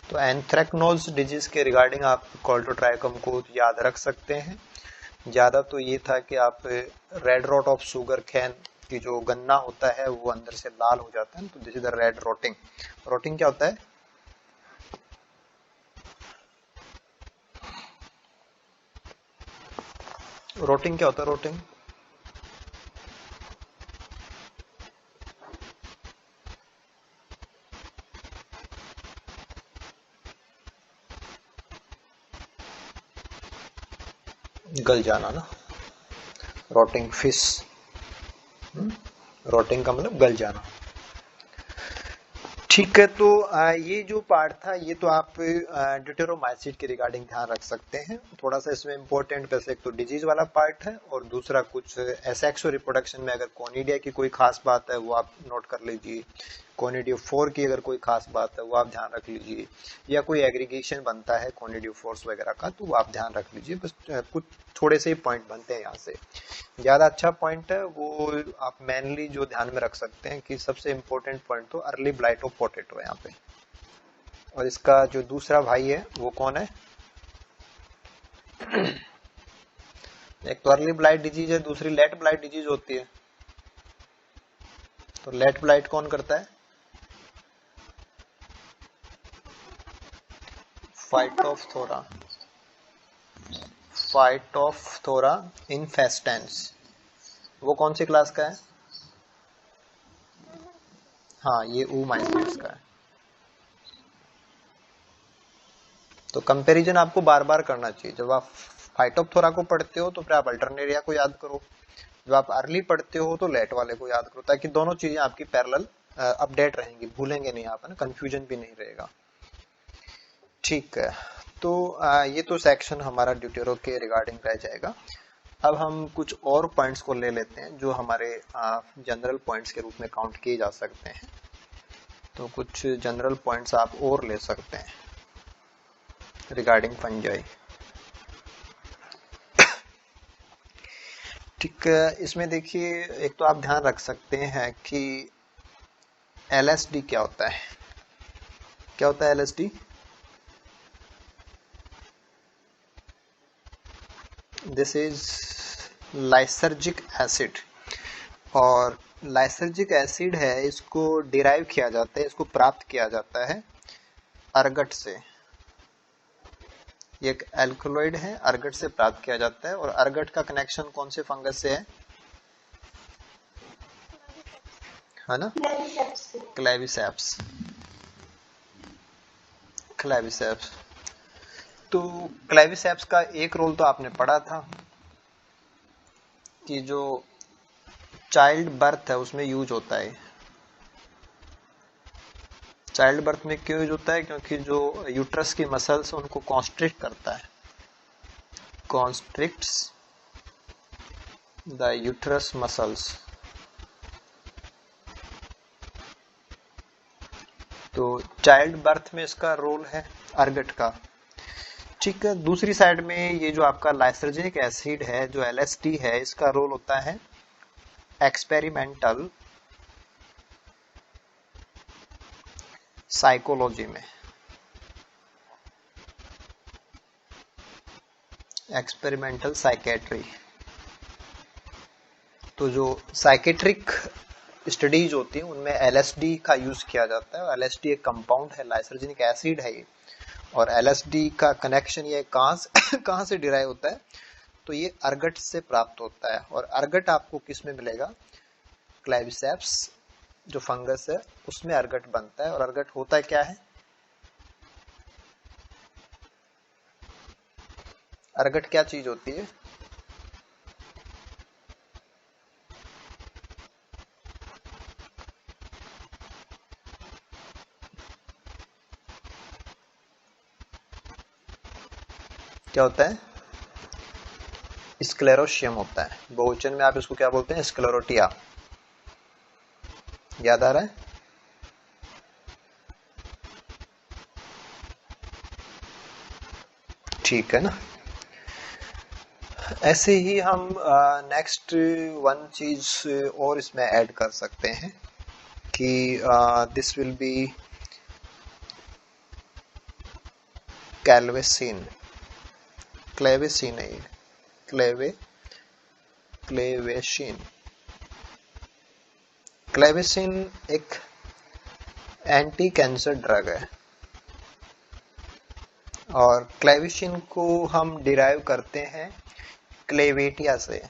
तो एंथ्रैक्नोज डिजीज के रिगार्डिंग आप कोलेटोट्राइकम को याद रख सकते हैं। ज्यादा तो ये था कि आप red rot of sugar cane की जो गन्ना होता है वो अंदर से लाल हो जाता है, तो दिस इज द रेड रोटिंग। रोटिंग क्या होता है? रोटिंग क्या होता है? रोटिंग गल जाना ना, रोटिंग फिश, रोटिंग का मतलब गल जाना। ठीक है, तो ये जो पार्ट था ये तो आप ड्यूटेरोमाइसिड के रिगार्डिंग ध्यान रख सकते हैं। थोड़ा सा इसमें इंपॉर्टेंट वैसे एक तो डिजीज वाला पार्ट है और दूसरा कुछ एसेक्सुअल रिप्रोडक्शन में अगर कोनिडिया की कोई खास बात है वो आप नोट कर लीजिए, कोनिडियोफोर की अगर कोई खास बात है वो आप ध्यान रख लीजिए, या कोई एग्रीगेशन बनता है कोनिडियोफोर्स वगैरह का तो वो आप ध्यान रख लीजिए। बस कुछ थोड़े से ही पॉइंट बनते हैं यहाँ से। ज्यादा अच्छा पॉइंट है वो आप मेनली जो ध्यान में रख सकते हैं कि सबसे इंपॉर्टेंट पॉइंट तो अर्ली ब्लाइट ऑफ पोटैटो है यहाँ पे। और इसका जो दूसरा भाई है वो कौन है? एक तो अर्ली ब्लाइट डिजीज है, दूसरी लेट ब्लाइट डिजीज होती है। तो लेट ब्लाइट कौन करता है? Phytophthora, Phytophthora infestans. वो कौन सी क्लास का है? हाँ, ये oomacetes का है। तो कंपैरिजन आपको बार बार करना चाहिए। जब आप फाइटोफथोरा को पढ़ते हो तो फिर आप अल्टरनेरिया को याद करो, जब आप अर्ली पढ़ते हो तो लेट वाले को याद करो, ताकि दोनों चीजें आपकी पैरेलल अपडेट रहेंगी, भूलेंगे नहीं आप, है ना, कंफ्यूजन भी नहीं रहेगा। ठीक है, तो ये तो सेक्शन हमारा ड्यूटेरो के रिगार्डिंग रह जाएगा। अब हम कुछ और पॉइंट्स को ले लेते हैं जो हमारे जनरल पॉइंट्स के रूप में काउंट किए जा सकते हैं। तो कुछ जनरल पॉइंट्स आप और ले सकते हैं रिगार्डिंग फंजाई। ठीक है, इसमें देखिए एक तो आप ध्यान रख सकते हैं कि एलएसडी क्या होता है। क्या होता है LSD? This is lysergic acid, और लाइसर्जिक एसिड है, इसको डिराइव किया जाता है, इसको प्राप्त किया जाता है अर्गट से। ये एक एल्कलॉइड है, अर्गट से प्राप्त किया जाता है। और अर्गट का कनेक्शन कौन से फंगस से है ना? क्लेविसेप्स। क्लेविसेप्स, तो क्लेविसेप्स का एक रोल तो आपने पढ़ा था कि जो चाइल्ड बर्थ है उसमें यूज होता है। चाइल्ड बर्थ में क्यों यूज होता है? क्योंकि जो यूट्रस की मसल्स उनको कॉन्स्ट्रिक्ट करता है, कॉन्स्ट्रिक्ट्स द यूट्रस मसल्स। तो चाइल्ड बर्थ में इसका रोल है अर्गट का। ठीक है, दूसरी साइड में ये जो आपका लाइसर्जिक एसिड है जो एलएसडी है, इसका रोल होता है एक्सपेरिमेंटल साइकोलॉजी में, एक्सपेरिमेंटल साइकेट्री। तो जो साइकेट्रिक स्टडीज होती हैं उनमें एलएसडी का यूज किया जाता है, और एलएसडी एक कंपाउंड है, लाइसर्जिनिक एसिड है ये। और एलएसडी का कनेक्शन ये कहाँ से डिराइव होता है, तो ये अर्गट से प्राप्त होता है। और अर्गट आपको किस में मिलेगा, क्लेविसेप्स जो फंगस है उसमें अर्गट बनता है। और अर्गट होता है क्या है, अर्गट क्या चीज होती है, क्या होता है, स्क्लेरोशियम होता है। बहुवचन में आप इसको क्या बोलते हैं, स्क्लेरोटिया। याद आ रहा है, ठीक है ना। ऐसे ही हम नेक्स्ट वन चीज और इसमें ऐड कर सकते हैं कि दिस विल बी कैल्वेसिन, क्लेवेसिन है, क्लेवेशिन। क्लेवेसिन एक एंटी कैंसर ड्रग है, और क्लेवेशिन को हम डिराइव करते हैं क्लेवेटिया से।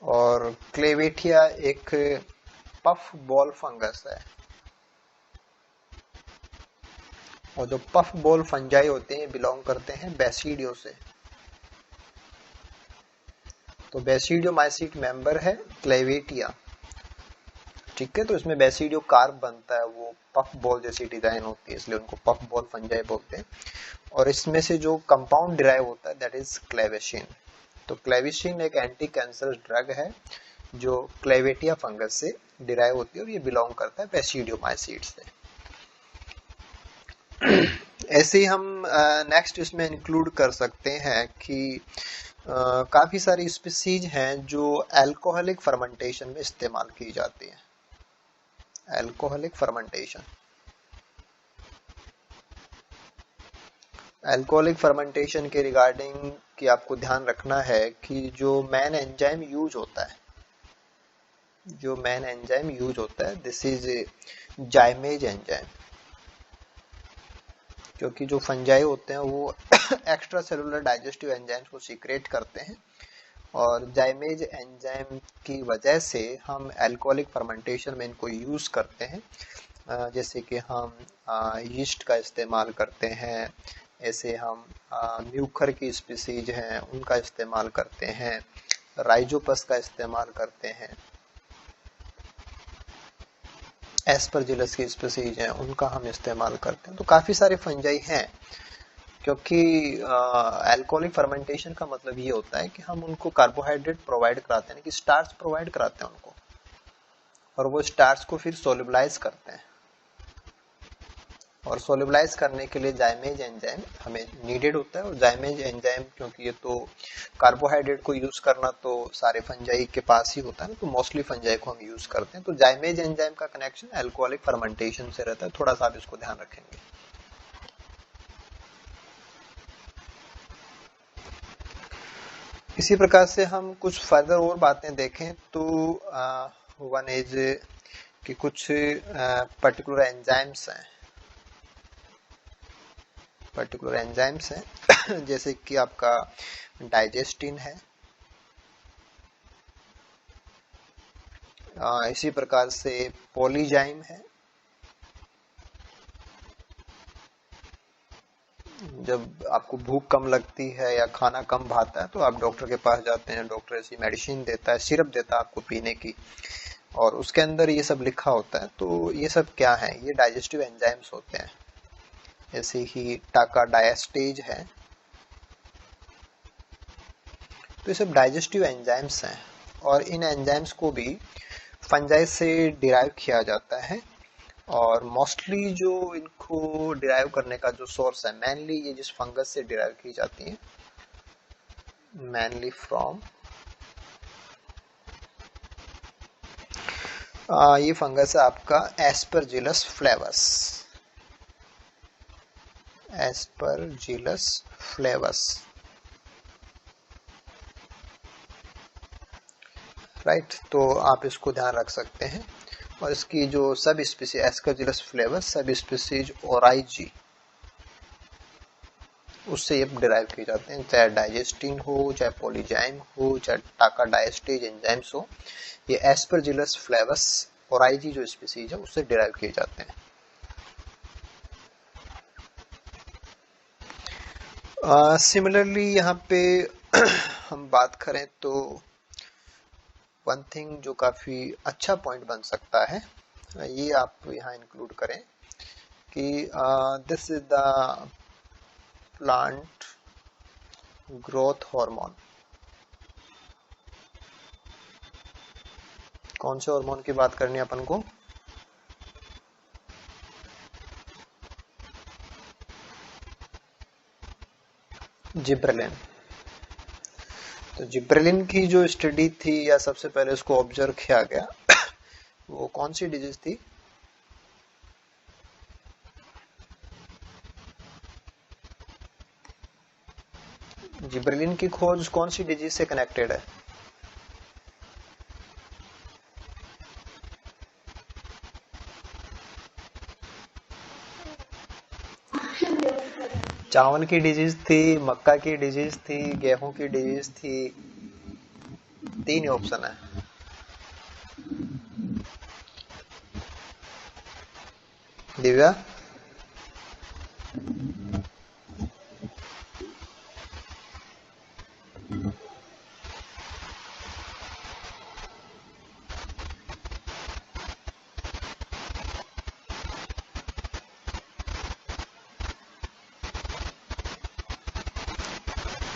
और क्लेवेटिया एक पफ बॉल फंगस है, और जो पफ बॉल फंजाई होते हैं बिलोंग करते हैं बेसिडियो से। तो बेसिडियोमाइसीट मेंबर है क्लेवेटिया, ठीक है। तो इसमें बेसिडियो कार्प बनता है, वो पफ बॉल जैसी डिजाइन होती है, इसलिए उनको पफ बॉल फंजाई बोलते हैं। और इसमें से जो कंपाउंड डिराइव होता है दैट इज क्लेवेशिन। तो क्लेवेशिन एक एंटी कैंसर ड्रग है जो क्लेवेटिया फंगस से डिराइव होती है, और ये बिलोंग करता है बेसिडियोमाइसीट से। ऐसे ही हम नेक्स्ट इसमें इंक्लूड कर सकते हैं कि काफी सारी स्पीसीज हैं जो अल्कोहलिक फर्मेंटेशन में इस्तेमाल की जाती है। अल्कोहलिक फर्मेंटेशन, अल्कोहलिक फर्मेंटेशन के रिगार्डिंग कि आपको ध्यान रखना है कि जो मेन एंजाइम यूज होता है, जो मेन एंजाइम यूज होता है दिस इज जाइमेज एंजाइम। क्योंकि जो फंजाई होते हैं वो एक्स्ट्रा सेलुलर डाइजेस्टिव एंजाइम्स को सीक्रेट करते हैं, और जाइमेज एंजाइम की वजह से हम अल्कोहलिक फर्मेंटेशन में इनको यूज करते हैं। जैसे कि हम यीस्ट का इस्तेमाल करते हैं, ऐसे हम म्यूकर की स्पीसीज हैं उनका इस्तेमाल करते हैं, राइजोपस का इस्तेमाल करते हैं, एस्परजिलस की स्पीसीज हैं उनका हम इस्तेमाल करते हैं। तो काफी सारे फंजाई हैं, क्योंकि अल्कोहलिक फर्मेंटेशन का मतलब ये होता है कि हम उनको कार्बोहाइड्रेट प्रोवाइड कराते हैं, कि स्टार्च प्रोवाइड कराते हैं उनको, और वो स्टार्च को फिर सोल्यूबलाइज करते हैं। और सोल्यूबलाइज करने के लिए जाइमेज एंजाइम हमें नीडेड होता है। और जाइमेज एंजाइम क्योंकि ये तो कार्बोहाइड्रेट को यूज करना तो सारे फंजाई के पास ही होता है ना, तो मोस्टली फंजाई को हम यूज करते हैं। तो जाइमेज एंजाइम का कनेक्शन अल्कोहलिक फर्मेंटेशन से रहता है, थोड़ा सा आप इसको ध्यान रखेंगे। इसी प्रकार से हम कुछ फर्दर और बातें देखें तो वन इज कि कुछ पर्टिकुलर एंजाइम्स हैं, जैसे कि आपका डाइजेस्टिन है, इसी प्रकार से पॉलीजाइम है। जब आपको भूख कम लगती है या खाना कम भाता है तो आप डॉक्टर के पास जाते हैं, डॉक्टर ऐसी मेडिसिन देता है, सिरप देता है आपको पीने की, और उसके अंदर ये सब लिखा होता है। तो ये सब क्या है, ये डाइजेस्टिव एंजाइम्स होते हैं। ऐसे ही टाका डायस्टेज है, तो ये सब डाइजेस्टिव एंजाइम्स हैं, और इन एंजाइम्स को भी फंजाई से डिराइव किया जाता है। और मोस्टली जो इनको डिराइव करने का जो सोर्स है, मेनली ये जिस फंगस से डिराइव की जाती है, मेनली फ्रॉम ये फंगस है आपका एस्परजिलस फ्लेवस। Aspergillus फ्लेवस, right. तो आप इसको ध्यान रख सकते हैं। और इसकी जो sub species Aspergillus फ्लेवस, sub species oryzae, उससे ये डिराइव किए जाते हैं। चाहे डाइजेस्टीन हो, चाहे पॉलीजाइम हो, चाहे टाका डायस्टेज एंजाइम्स हो, ये एस्परजिलस फ्लेवस ओराइजी जो स्पीसीज है उससे डिराइव किए जाते हैं। सिमिलरली यहाँ पे हम बात करें तो वन थिंग जो काफी अच्छा पॉइंट बन सकता है, ये आप यहाँ इंक्लूड करें कि this is the plant growth hormone. कौन से हार्मोन की बात करनी है अपन को? जिब्रेलिन। तो जिब्रेलिन की जो स्टडी थी या सबसे पहले इसको ऑब्जर्व किया गया वो कौन सी डिजीज थी? जिब्रेलिन की खोज कौन सी डिजीज से कनेक्टेड है? चावल की डिजीज थी, मक्का की डिजीज थी, गेहूं की डिजीज थी? तीन ही ऑप्शन है। दिव्या?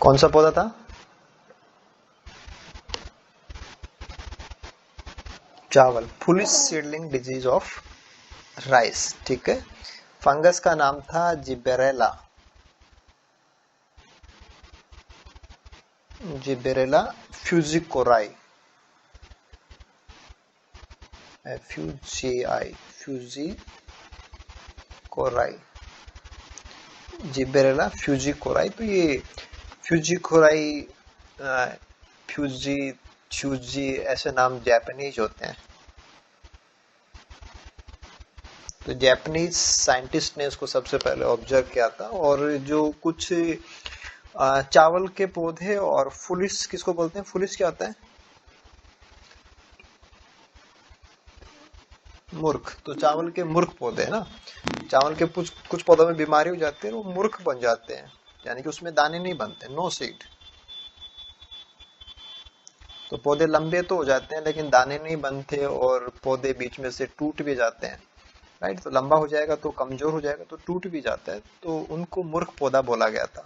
कौन सा पौधा था? चावल। Foolish seedling disease of rice, ठीक है। फंगस का नाम था जिबेरेला। जिबेरेला फ्यूजिकोराई, FUGI, फ्यूजिकोराई, जिबेरेला फ्यूजिकोराई। तो ये फ्यूजिकोराई, फ्यूजी फ्यूजी ऐसे नाम जापानीज होते हैं। तो जापानीज साइंटिस्ट ने इसको सबसे पहले ऑब्जर्व किया था। और जो कुछ चावल के पौधे और फुलिस, किसको बोलते हैं? फुलिस क्या होता है? मूर्ख। तो चावल के मूर्ख पौधे है ना, चावल के कुछ कुछ पौधों में बीमारी हो जाती है, वो मूर्ख बन जाते हैं, यानी कि उसमें दाने नहीं बनते, नो सीड। तो पौधे लंबे तो हो जाते हैं लेकिन दाने नहीं बनते, और पौधे बीच में से टूट भी जाते हैं, राइट। तो लंबा हो जाएगा तो कमजोर हो जाएगा तो टूट भी जाता है, तो उनको मूर्ख पौधा बोला गया था,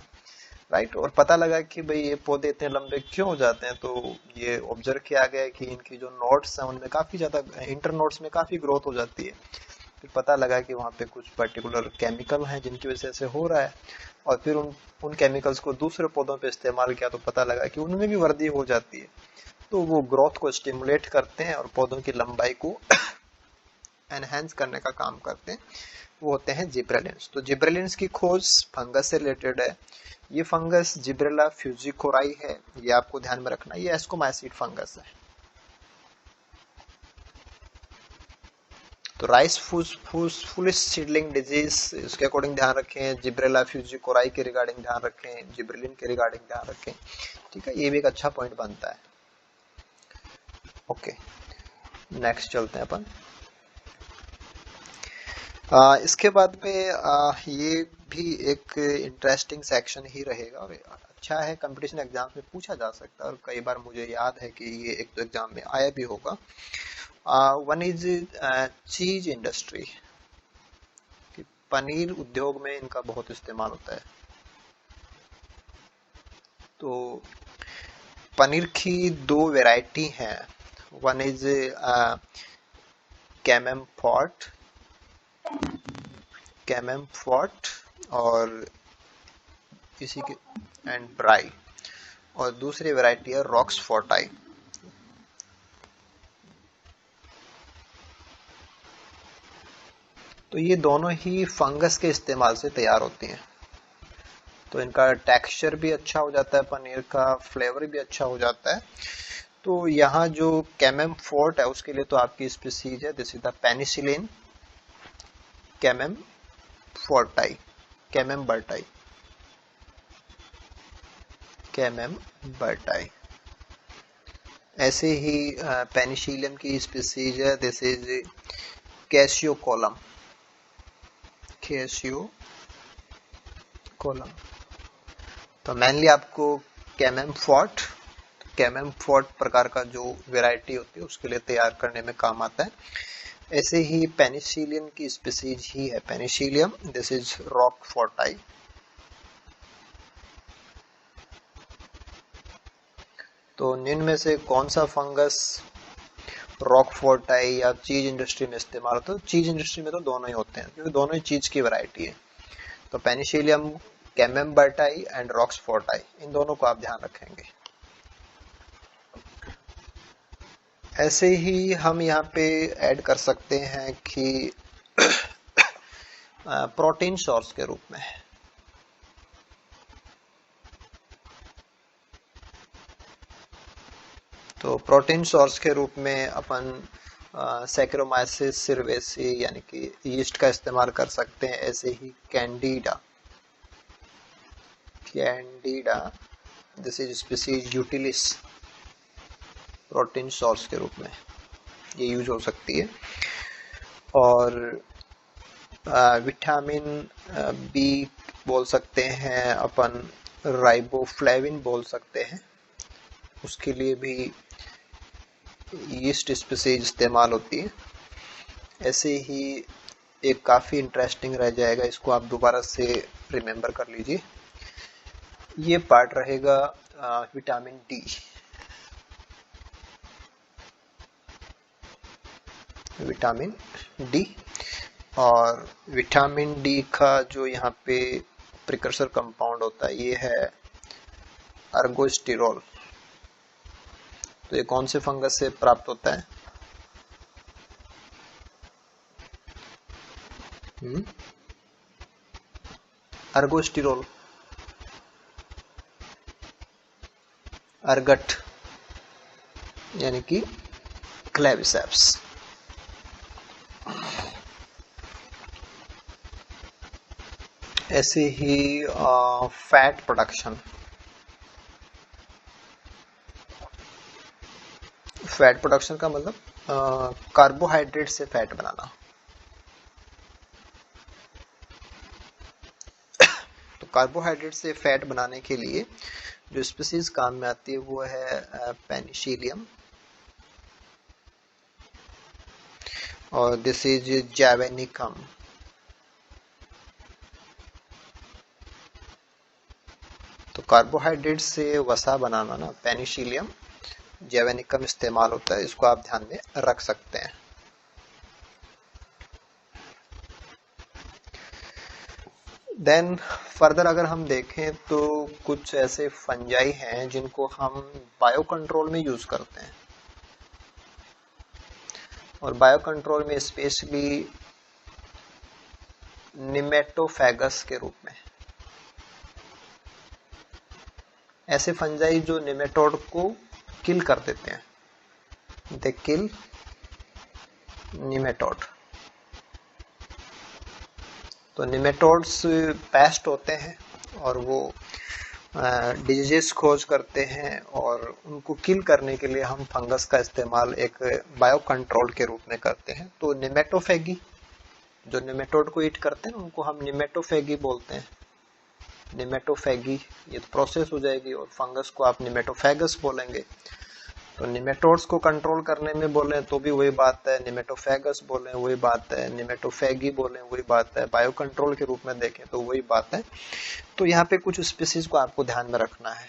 राइट। और पता लगा कि भाई ये पौधे इतने लंबे क्यों हो जाते हैं, तो ये ऑब्जर्व किया गया कि इनकी जो नोड्स हैं उनमें काफी ज्यादा, इंटर नोड्स में काफी ग्रोथ हो जाती है। फिर पता लगा कि वहाँ पे कुछ पर्टिकुलर केमिकल हैं जिनकी वजह से ऐसे हो रहा है। और फिर उन केमिकल्स को दूसरे पौधों पे इस्तेमाल किया तो पता लगा कि उनमें भी वृद्धि हो जाती है। तो वो ग्रोथ को स्टिमुलेट करते हैं और पौधों की लंबाई को एनहेंस करने का काम करते हैं। वो होते हैं जिब्रेलिन्स। तो जिब्रेलिन्स की खोज फंगस से रिलेटेड है। ये फंगस जिब्रेला फ्यूजिकोराई है, ये आपको ध्यान में रखना। ये एस्कोमाइसीड फंगस है। तो राइस फुलिश सीडलिंग डिजीज, इसके अकॉर्डिंग ध्यान रखें। जिब्रेला फ्यूजिकोराई के रिगार्डिंग ध्यान रखें, जिब्रेलिन के रिगार्डिंग ध्यान रखें, ठीक है। ये भी एक अच्छा पॉइंट बनता है। ओके, नेक्स्ट चलते हैं अपन। इसके बाद में ये भी एक इंटरेस्टिंग सेक्शन ही रहेगा और अच्छा है, कंपटीशन एग्जाम में पूछा जा सकता है और कई बार मुझे याद है कि ये एक तो एग्जाम में आया भी होगा। वन इज चीज इंडस्ट्री। पनीर उद्योग में इनका बहुत इस्तेमाल होता है। तो पनीर की दो वैरायटी हैं। वन इज कैमेम्फोर्ट, कैमेम्फोर्ट और इसी के एंड ब्राई, और दूसरी वैरायटी है रॉक्सफोर्टाई। तो ये दोनों ही फंगस के इस्तेमाल से तैयार होती हैं। तो इनका टेक्सचर भी अच्छा हो जाता है, पनीर का फ्लेवर भी अच्छा हो जाता है। तो यहाँ जो कैमेम फोर्ट है उसके लिए तो आपकी स्पीसीज है, दिस इज द पेनिसिलिन कैमेम फोर्टाई, कैमेम बर्टाई, कैमेम बर्टाई। ऐसे ही पेनिसिलियम की स्पीसीज है, दिस इज कैसियोकोलम, कैसियोकोलम। तो मेनली आपको कैमेम फोर्ट प्रकार का जो वैरायटी होती है उसके लिए तैयार करने में काम आता है। ऐसे ही पेनिसिलियम की स्पीसीज ही है पेनिसिलियम, दिस इज रॉक फोर्टाई। तो निम्न में से कौन सा फंगस रॉक फोर्टाई या चीज इंडस्ट्री में इस्तेमाल होता है? तो चीज इंडस्ट्री में तो दोनों ही होते हैं क्योंकि दोनों ही चीज की वैरायटी है। तो पेनिसिलियम, कैमेम बर्टाई एंड रॉक्स फोर्टाई, इन दोनों को आप ध्यान रखेंगे। ऐसे ही हम यहाँ पे ऐड कर सकते हैं कि प्रोटीन सोर्स के रूप में, तो प्रोटीन सोर्स के रूप में अपन सैक्रोमाइसिस सिरवेसी यानी कि यीस्ट का इस्तेमाल कर सकते हैं। ऐसे ही Candida, this is species utilis, protein source के रूप में ये यूज हो सकती है। और विटामिन बी बोल सकते हैं अपन, राइबोफ्लेविन बोल सकते हैं, उसके लिए भी यीस्ट स्पीसीज इस्तेमाल होती है। ऐसे ही एक काफी इंटरेस्टिंग रह जाएगा, इसको आप दोबारा से रिमेम्बर कर लीजिए, ये पार्ट रहेगा विटामिन डी। विटामिन डी, और विटामिन डी का जो यहाँ पे प्रिकर्सर कंपाउंड होता है ये है अर्गोस्टिरोल। तो ये कौन से फंगस से प्राप्त होता है? अर्गोस्टिरोल, अर्गट यानी कि क्लेविसेप्स। ऐसे ही फैट प्रोडक्शन, फैट प्रोडक्शन का मतलब कार्बोहाइड्रेट से फैट बनाना। तो कार्बोहाइड्रेट से फैट बनाने के लिए जो स्पीसीज काम में आती है वो है पेनिसिलियम, और दिस इज जैवेनिकम। तो कार्बोहाइड्रेट से वसा बनाना ना पेनिसिलियम, जैवेनिकम इस्तेमाल होता है, इसको आप ध्यान में रख सकते हैं। देन फर्दर अगर हम देखें तो कुछ ऐसे फंजाई हैं जिनको हम बायो कंट्रोल में यूज करते हैं, और बायो कंट्रोल में स्पेशली निमेटोफेगस के रूप में। ऐसे फंजाई जो निमेटोड को किल कर देते हैं, दे किल निमेटोड। तो निमेटोड्स पेस्ट होते हैं और वो डिजीजेस खोज करते हैं, और उनको किल करने के लिए हम फंगस का इस्तेमाल एक बायो कंट्रोल के रूप में करते हैं। तो निमेटोफेगी, जो निमेटोड को ईट करते हैं उनको हम निमेटोफेगी बोलते हैं। निमेटोफेगी ये तो प्रोसेस हो जाएगी, और फंगस को आप निमेटोफेगस बोलेंगे। तो निमेटोड्स को कंट्रोल करने में बोले तो भी वही बात है, निमेटोफेगस बोले वही बात है, निमेटोफेगी बोले वही बात है, बायो कंट्रोल के रूप में देखें तो वही बात है। तो यहाँ पे कुछ स्पीसीज को आपको ध्यान में रखना है।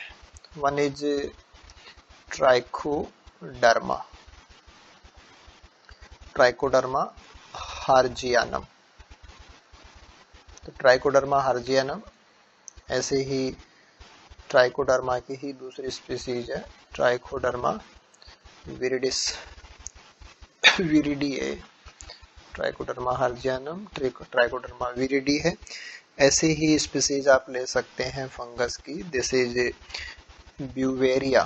One is Trichoderma, Trichoderma harzianum. तो ट्राइकोडर्मा हार्जियानम, ऐसे ही ट्राइकोडर्मा की ही दूसरी स्पीसीज है ट्राइकोडर्मा विरिडिस, विरिडिए, ट्राइकोडर्मा हर्जियानम, ट्राइकोडर्मा विरिडी है। ऐसे ही स्पीसीज आप ले सकते हैं फंगस की, दिस इज ब्यूवेरिया,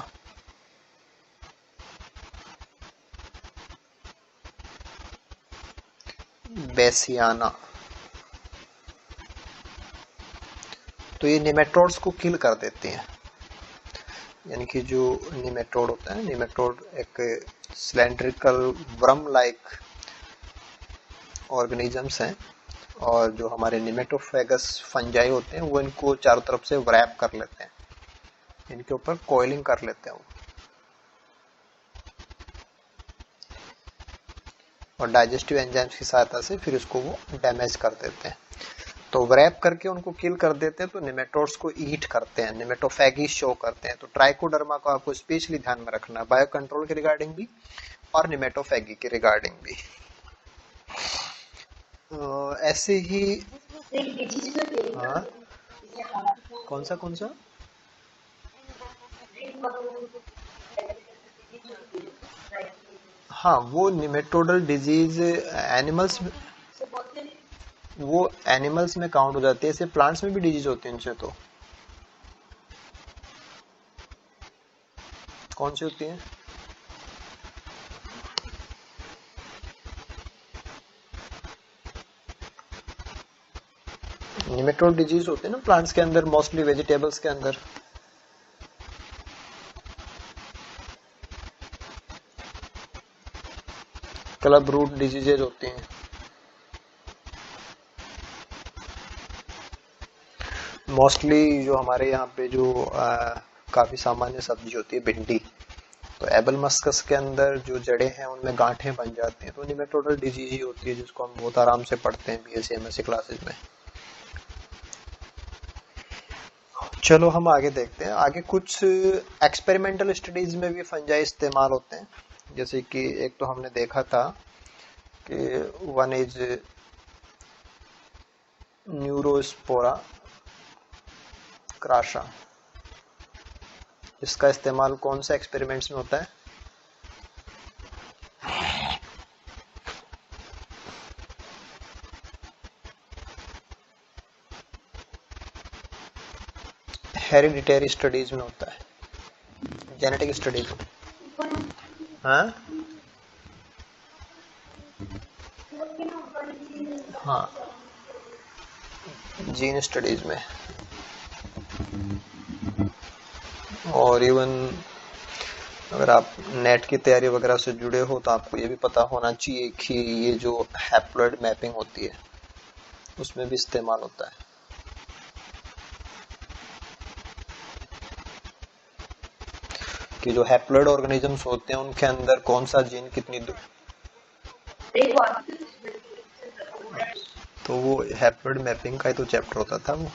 बेसियाना। तो ये निमेटोड्स को किल कर देते हैं, यानी कि जो निमेटोड होता है, निमेटोड एक सिलेंड्रिकल वर्म लाइक ऑर्गेनिजम्स हैं, और जो हमारे निमेटोफेगस फंजाई होते हैं वो इनको चारों तरफ से व्रैप कर लेते हैं, इनके ऊपर कॉइलिंग कर लेते हैं वो, और डाइजेस्टिव एंजाइम्स की सहायता से फिर इसको वो डैमेज कर देते हैं। तो व्रैप करके उनको किल कर देते हैं, तो निमेटोड्स को ईट करते हैं, निमेटोफेगी शो करते हैं। तो ट्राइकोडर्मा को आपको स्पेशली ध्यान में रखना है, बायो कंट्रोल के रिगार्डिंग भी और निमेटोफेगी के रिगार्डिंग भी। ऐसे ही हाँ, कौन सा हाँ, वो निमेटोडल डिजीज एनिमल्स, वो एनिमल्स में काउंट हो जाती है, ऐसे प्लांट्स में भी डिजीज होती है इनसे। तो कौन सी होती है? निमेटोड डिजीज होते हैं ना प्लांट्स के अंदर, मोस्टली वेजिटेबल्स के अंदर। क्लब रूट डिजीजेज होती हैं। मोस्टली जो हमारे यहाँ पे जो काफी सामान्य सब्जी होती है भिंडी, तो एबल मस्कस के अंदर जो जड़ें हैं उनमें गांठें बन जाती हैं, तो निमेटोडल डिजीज ही होती है, जिसको हम बहुत आराम से पढ़ते हैं बीएससी एमएससी क्लासेज में। चलो हम आगे देखते हैं। आगे कुछ एक्सपेरिमेंटल स्टडीज में भी फंजाई इस्तेमाल होते हैं, जैसे कि एक तो हमने देखा था कि वन इज न्यूरोस्पोरा क्राशा। इसका इस्तेमाल कौन से एक्सपेरिमेंट्स में होता है? हेरिडिटरी स्टडीज में होता है, जेनेटिक स्टडीज में। हाँ हाँ, जीन स्टडीज में। और इवन अगर आप नेट की तैयारी वगैरह से जुड़े हो तो आपको ये भी पता होना चाहिए कि ये जो हैप्लॉइड मैपिंग होती है उसमें भी इस्तेमाल होता है। कि जो हैप्लॉइड ऑर्गेनिजम्स होते हैं उनके अंदर कौन सा जीन कितनी तो वो हैप्लॉइड मैपिंग का ही तो चैप्टर होता था वो।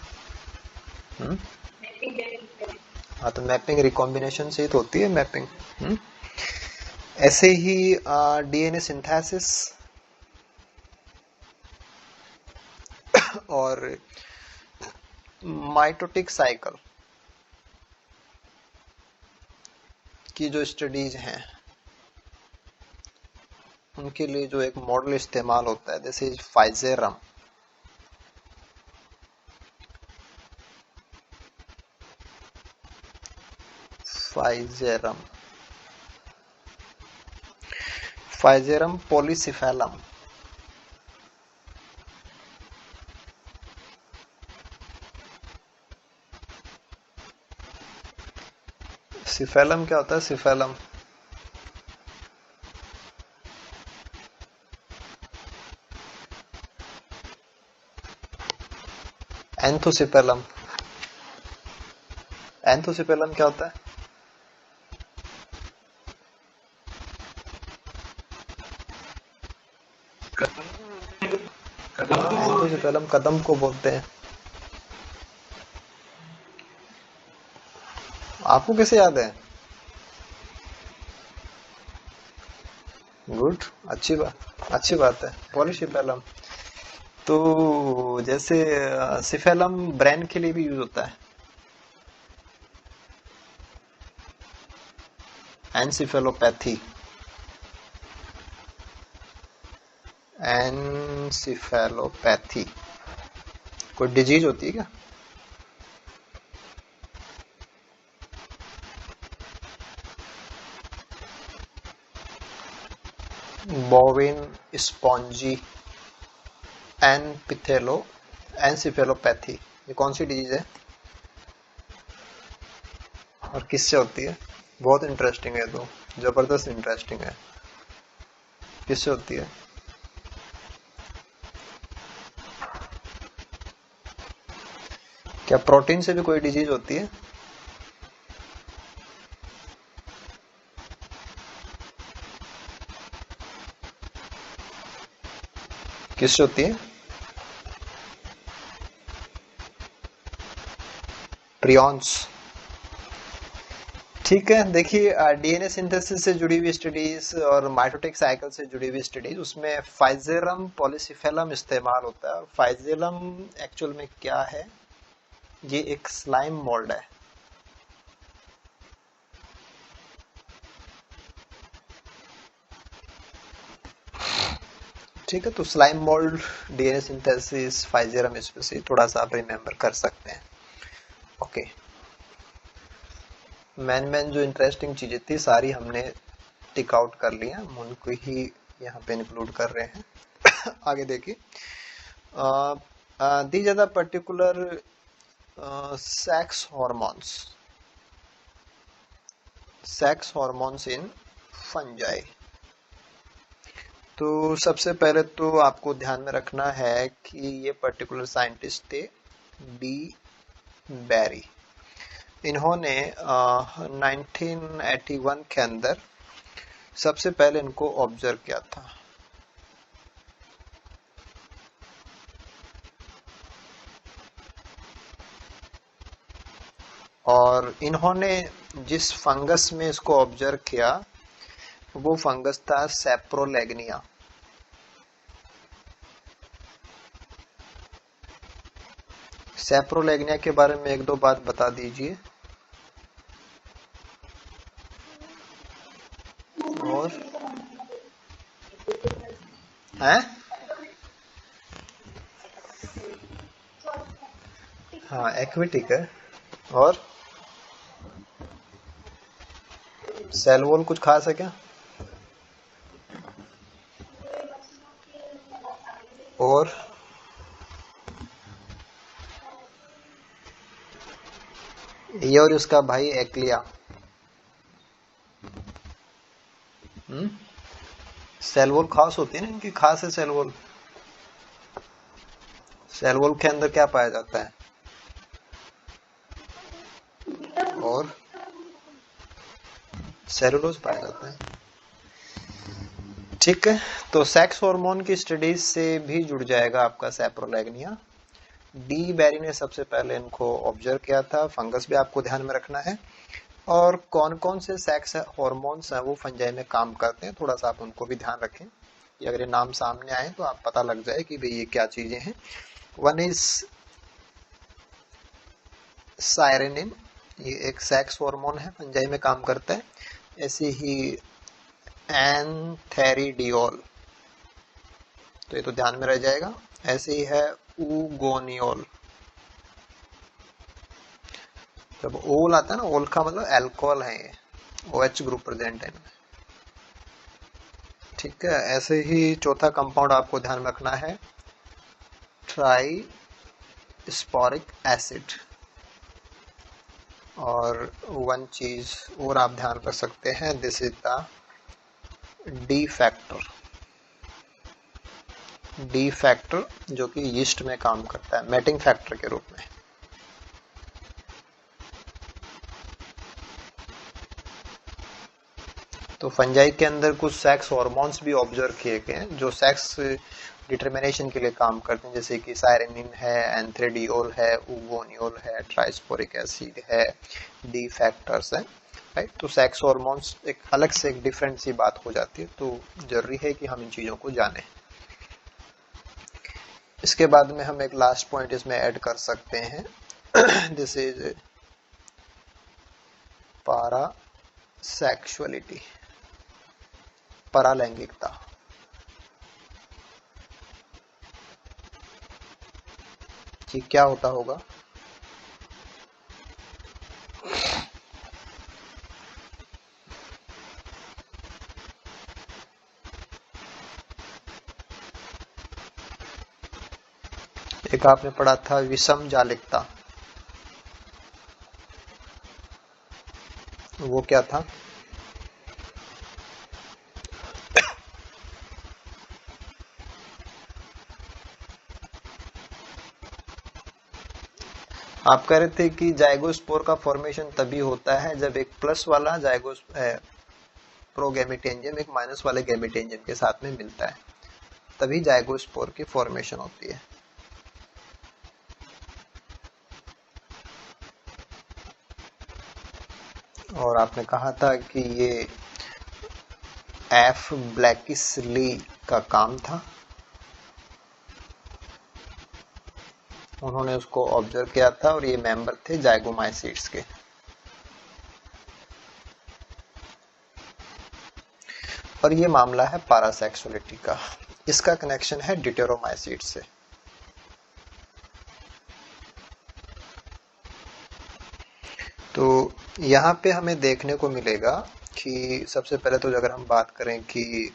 हाँ, तो मैपिंग रिकॉम्बिनेशन से ही तो होती है मैपिंग। ऐसे ही डीएनए सिंथेसिस और माइटोटिक साइकिल की जो स्टडीज हैं उनके लिए जो एक मॉडल इस्तेमाल होता है, दिस इज फाइजेरम। फाइजेरम पॉलीसिफेलम। सिफेलम क्या होता है? सिफेलम एंथोसिफेलम। एंथोसिफेलम क्या होता है? एंथोसिफेलम कदम को बोलते हैं। आपको कैसे याद है? गुड, अच्छी बात है। पॉलीसिफेलम तो जैसे सिफेलम ब्रेन के लिए भी यूज होता है, एनसिफेलोपैथी। एनसिफेलोपैथी कोई डिजीज होती है क्या? बोविन स्पॉन्जी एनपिथेलो एनसिफेलोपैथी, ये कौन सी डिजीज है और किससे होती है? बहुत इंटरेस्टिंग है, तो जबरदस्त इंटरेस्टिंग है। किससे होती है? क्या प्रोटीन से भी कोई डिजीज होती है? किससे होती है? प्रियॉन्स। ठीक है, देखिए डीएनए सिंथेसिस से जुड़ी हुई स्टडीज और माइटोटिक साइकिल से जुड़ी हुई स्टडीज, उसमें फाइजेरम पॉलीसिफेलम इस्तेमाल होता है। फाइजेलम एक्चुअल में क्या है? ये एक स्लाइम मोल्ड है। ठीक है, तो स्लाइम मोल्ड, डीएनए सिंथेसिस, फाइजेरम, इसमें से थोड़ा सा आप रिमेम्बर कर सकते हैं। ओके, मैन जो इंटरेस्टिंग चीजें थी सारी हमने टिक आउट कर लिया, हम उनको ही यहाँ पे इंक्लूड कर रहे हैं। आगे देखिए, these are the particular sex hormones in fungi. तो सबसे पहले तो आपको ध्यान में रखना है कि ये पर्टिकुलर साइंटिस्ट थे डी बैरी। इन्होंने 1981 के अंदर सबसे पहले इनको ऑब्जर्व किया था। और इन्होंने जिस फंगस में इसको ऑब्जर्व किया वो फंगस था सेप्रोलेग्निया। सेप्रोलेग्निया के बारे में एक दो बात बता दीजिए। और हैं? हाँ, एक्विटिक है। और सेल वॉल कुछ खास है क्या? और ये और उसका भाई एक्लिया। सेल वॉल खास होती है ना इनकी, खास है सेल वॉल। सेल वॉल के अंदर क्या पाया जाता है? और सेलुलोज पाया जाता है। ठीक है, तो सेक्स हार्मोन की स्टडीज से भी जुड़ जाएगा आपका सेप्रोलेग्निया। डी बैरी ने सबसे पहले इनको ऑब्जर्व किया था। फंगस भी आपको ध्यान में रखना है। और कौन कौन से सेक्स हार्मोन्स हैं वो फंजाई में काम करते हैं, थोड़ा सा आप उनको भी ध्यान रखें कि अगर ये नाम सामने आए तो आप पता लग जाए कि भाई ये क्या चीजें हैं। वन इज साइरेनिन, ये एक सेक्स हार्मोन है, फंजाई में काम करता है। ऐसे ही एंथेरिडियोल, तो ये तो ध्यान में रह जाएगा। ऐसे ही है उगोनियोल। जब ओल आता है ना, ओल का मतलब अल्कोहल है, ये OH ग्रुप प्रेजेंट है इनमें। ठीक है, ऐसे ही चौथा कंपाउंड आपको ध्यान में रखना है, ट्राई स्पोरिक एसिड। और वन चीज और आप ध्यान रख सकते हैं, this is the D factor. D factor जो कि यीस्ट में काम करता है मैटिंग फैक्टर के रूप में। तो फंजाई के अंदर कुछ सेक्स हार्मोन्स भी ऑब्जर्व किए गए हैं जो सेक्स डिटर्मिनेशन के लिए काम करते हैं, जैसे कि साइरेनिन है, एंथ्रेडियोल है, उगोनियोल है, ट्राइस्पोरिक एसिड है, डी फैक्टर्स है। राइट, तो सेक्स हार्मोन्स एक अलग से एक डिफरेंट सी बात हो जाती है, तो जरूरी है कि हम इन चीजों को जानें। इसके बाद में हम एक लास्ट पॉइंट इसमें ऐड कर सकते हैं, दिस इज पारासेक्सुअलिटी, परालैंगिकता। कि क्या होता होगा। एक आपने पढ़ा था विषम जालिकता, वो क्या था? आप कह रहे थे कि जाइगोस्पोर का फॉर्मेशन तभी होता है जब एक प्लस वाला जाइगोस प्रोगैमेटेंजियम एक माइनस वाले गैमेटेंजियम के साथ में मिलता है, तभी जाइगोस्पोर की फॉर्मेशन होती है। और आपने कहा था कि ये एफ ब्लैकिसली का काम था, उन्होंने उसको ऑब्जर्व किया था और ये मेंबर थे जाइगोमाइसीट्स के। और ये मामला है पैरासेक्सुअलिटी का, इसका कनेक्शन है डिटेरोमाइसीट्स से। तो यहाँ पे हमें देखने को मिलेगा कि सबसे पहले तो अगर हम बात करें कि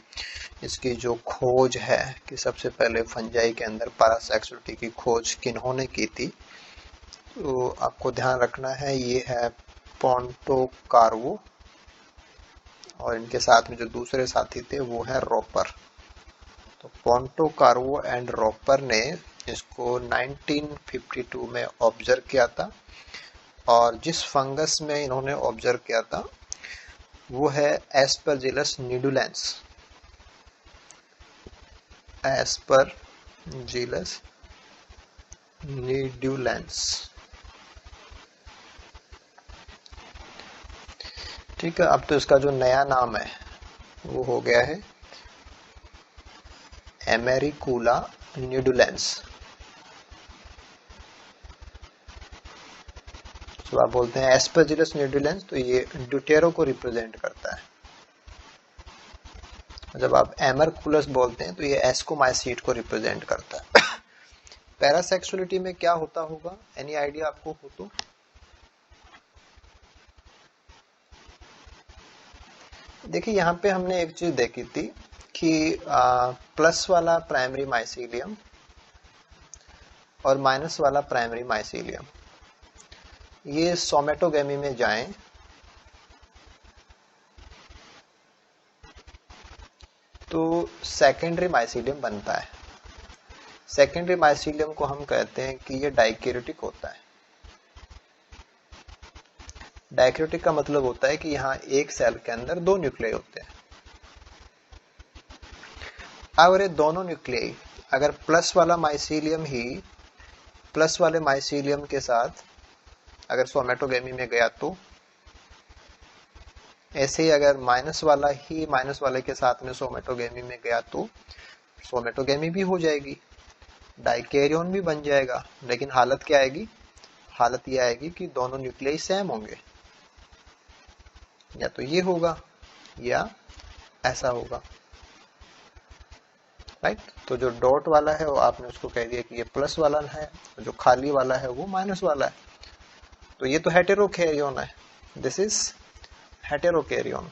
इसकी जो खोज है कि सबसे पहले फंजाई के अंदर पैरासेक्सुअलिटी की खोज किन्होंने की थी, तो आपको ध्यान रखना है ये है पोंटोकार्वो, और इनके साथ में जो दूसरे साथी थे वो है रोपर। तो पोंटोकार्वो एंड रोपर ने इसको 1952 में ऑब्जर्व किया था, और जिस फंगस में इन्होंने ऑब्जर्व किया था वो है एस्परजिलस निडुलेंस। एस्परजिलस निडुलेंस, ठीक है। अब तो इसका जो नया नाम है वो हो गया है एमेरिकुला निडुलेंस। तो आप बोलते हैं एस्परजिलस निडुलेंस, तो ये ड्यूटेरो को रिप्रेजेंट करता है। जब आप एमरकुलस बोलते हैं तो ये एस्कोमाइसीट को रिप्रेजेंट करता है। पैरासेक्सुअलिटी में क्या होता होगा, एनी आइडिया आपको हो तो? देखिए यहाँ पे हमने एक चीज देखी थी कि प्लस वाला प्राइमरी माइसीलियम और माइनस वाला प्राइमरी माइसीलियम ये सोमेटोगेमी में जाएं तो सेकेंडरी माइसीलियम बनता है। सेकेंडरी माइसीलियम को हम कहते हैं कि ये डाइकैरियोटिक होता है। डाइकैरियोटिक का मतलब होता है कि यहाँ एक सेल के अंदर दो न्यूक्लियाई होते हैं। अगर ये दोनों न्यूक्लियाई अगर प्लस वाला माइसीलियम ही प्लस वाले माइसीलियम के साथ अगर सोमेटोगेमी में गया, तो ऐसे ही अगर माइनस वाला ही माइनस वाले के साथ में सोमेटोगेमी में गया तो सोमेटोगेमी भी हो जाएगी, डाइकैरियन भी बन जाएगा। लेकिन हालत क्या आएगी? हालत ये आएगी कि दोनों न्यूक्लियाई सेम होंगे, या तो ये होगा या ऐसा होगा, राइट। तो जो डॉट वाला है वो आपने उसको कह दिया कि ये प्लस वाला है, जो खाली वाला है वो माइनस वाला है। तो ये तो हेटेरोकैरियन है, दिस इज हेटेरोकैरियन।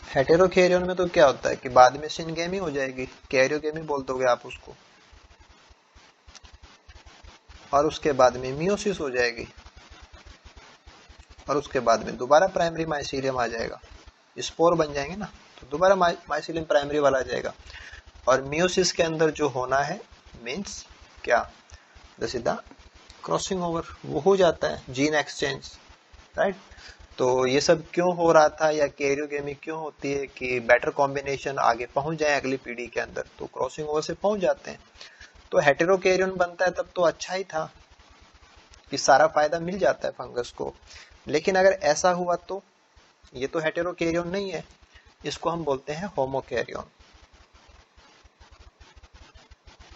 हेटेरोकैरियन में तो क्या होता है कि बाद में सिनगेमी हो जाएगी, कैरियोगेमी बोल दोगे आप उसको, और उसके बाद में मियोसिस हो जाएगी, और उसके बाद में दोबारा प्राइमरी माइसीलियम आ जाएगा, स्पोर बन जाएंगे ना, तो दोबारा माइसीलियम प्राइमरी वाला आ जाएगा। और मियोसिस के अंदर जो होना है मीन्स क्या, सीधा क्रॉसिंग ओवर वो हो जाता है, जीन एक्सचेंज, राइट। तो ये सब क्यों हो रहा था, या कैरियोगेमी क्यों होती है कि बेटर कॉम्बिनेशन आगे पहुंच जाए अगली पीढ़ी के अंदर, तो क्रॉसिंग ओवर से पहुंच जाते हैं। तो हेटेरोकैरियन बनता है तब तो अच्छा ही था कि सारा फायदा मिल जाता है फंगस को। लेकिन अगर ऐसा हुआ तो ये तो हेटेरोकैरियन नहीं है, इसको हम बोलते हैं होमोकैरियन।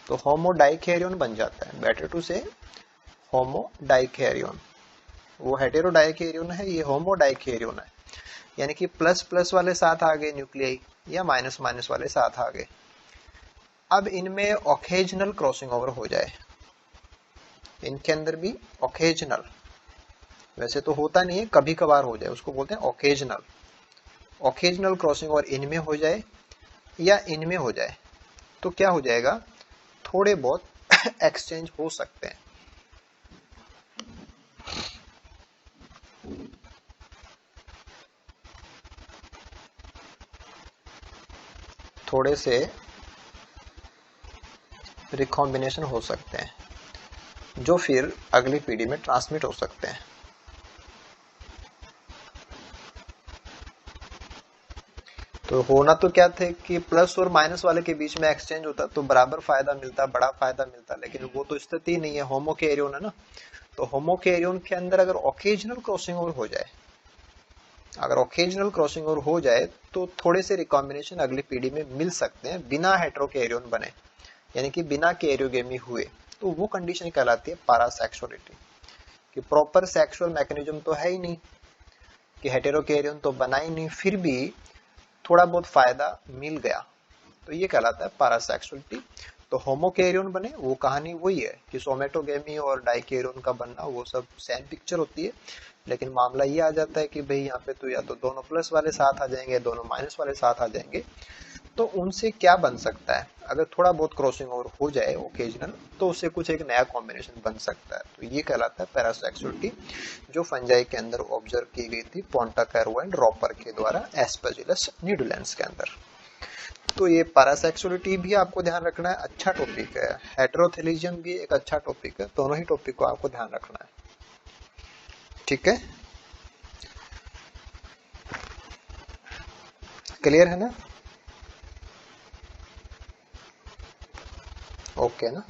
तो होमोडाइकैरियन बन जाता है, बेटर टू से होमोडाइकैरियन। वो हेटेरोडाइकैरियन है, ये होमोडाइकैरियन है। यानी कि प्लस प्लस वाले साथ आ गए न्यूक्लियाई या माइनस माइनस वाले साथ आ गए। अब इनमें ओकेजनल क्रॉसिंग ओवर हो जाए, इनके अंदर भी ओकेजनल, वैसे तो होता नहीं है, कभी कभार हो जाए, उसको बोलते हैं ओकेजनल। ओकेजनल क्रॉसिंग ओवर इनमें हो जाए या इनमें हो जाए तो क्या हो जाएगा, थोड़े बहुत एक्सचेंज हो सकते हैं। थोड़े से रिकॉम्बिनेशन हो सकते हैं जो फिर अगली पीढ़ी में ट्रांसमिट हो सकते हैं। तो होना तो क्या थे कि प्लस और माइनस वाले के बीच में एक्सचेंज होता तो बराबर फायदा मिलता, बड़ा फायदा मिलता, लेकिन वो तो स्थिति नहीं है, होमोकैरियोन है ना। तो होमोकैरियोन के अंदर अगर ओकेजनल क्रॉसिंग ओवर हो जाए, अगर ओकेजनल क्रॉसिंग ओवर हो जाए तो थोड़े से रिकॉम्बिनेशन अगली पीढ़ी में मिल सकते हैं बिना हेटेरोकैरियोन बने, यानी कि बिना कैरियोगेमी हुए। तो वो कंडीशन कहलाती है पैरासेक्सुअलिटी, कि प्रॉपर सेक्सुअल मैकेनिज्म तो है ही नहीं, कि हेटेरोकैरियोन तो बना ही नहीं, फिर भी थोड़ा बहुत फायदा मिल गया, तो ये कहलाता है पैरासेक्सुअलिटी। तो होमोकैरियोन बने वो कहानी वही है कि सोमेटोगेमी और डाइकैरियोन का बनना वो सब सेम पिक्चर होती है, लेकिन मामला ये आ जाता है कि भाई यहाँ पे तो या तो दोनों प्लस वाले साथ आ जाएंगे, दोनों माइनस वाले साथ आ जाएंगे। तो उनसे क्या बन सकता है, अगर थोड़ा बहुत क्रॉसिंग ओवर हो जाए ओकेजनल, तो उससे कुछ एक नया कॉम्बिनेशन बन सकता है। तो ये कहलाता है पैरासेक्सुअलिटी, जो फंजाई के अंदर ऑब्जर्व की गई थी पोंटाकैरो एंड रॉपर के द्वारा एस्परजिलस न्यूडुलेंस के अंदर। तो ये पैरासेक्सुअलिटी भी आपको ध्यान रखना है, अच्छा टॉपिक है। हेटेरोथेलिज्म भी एक अच्छा टॉपिक है, दोनों ही टॉपिक को आपको ध्यान रखना है, ठीक है। क्लियर है ना, ओके ना।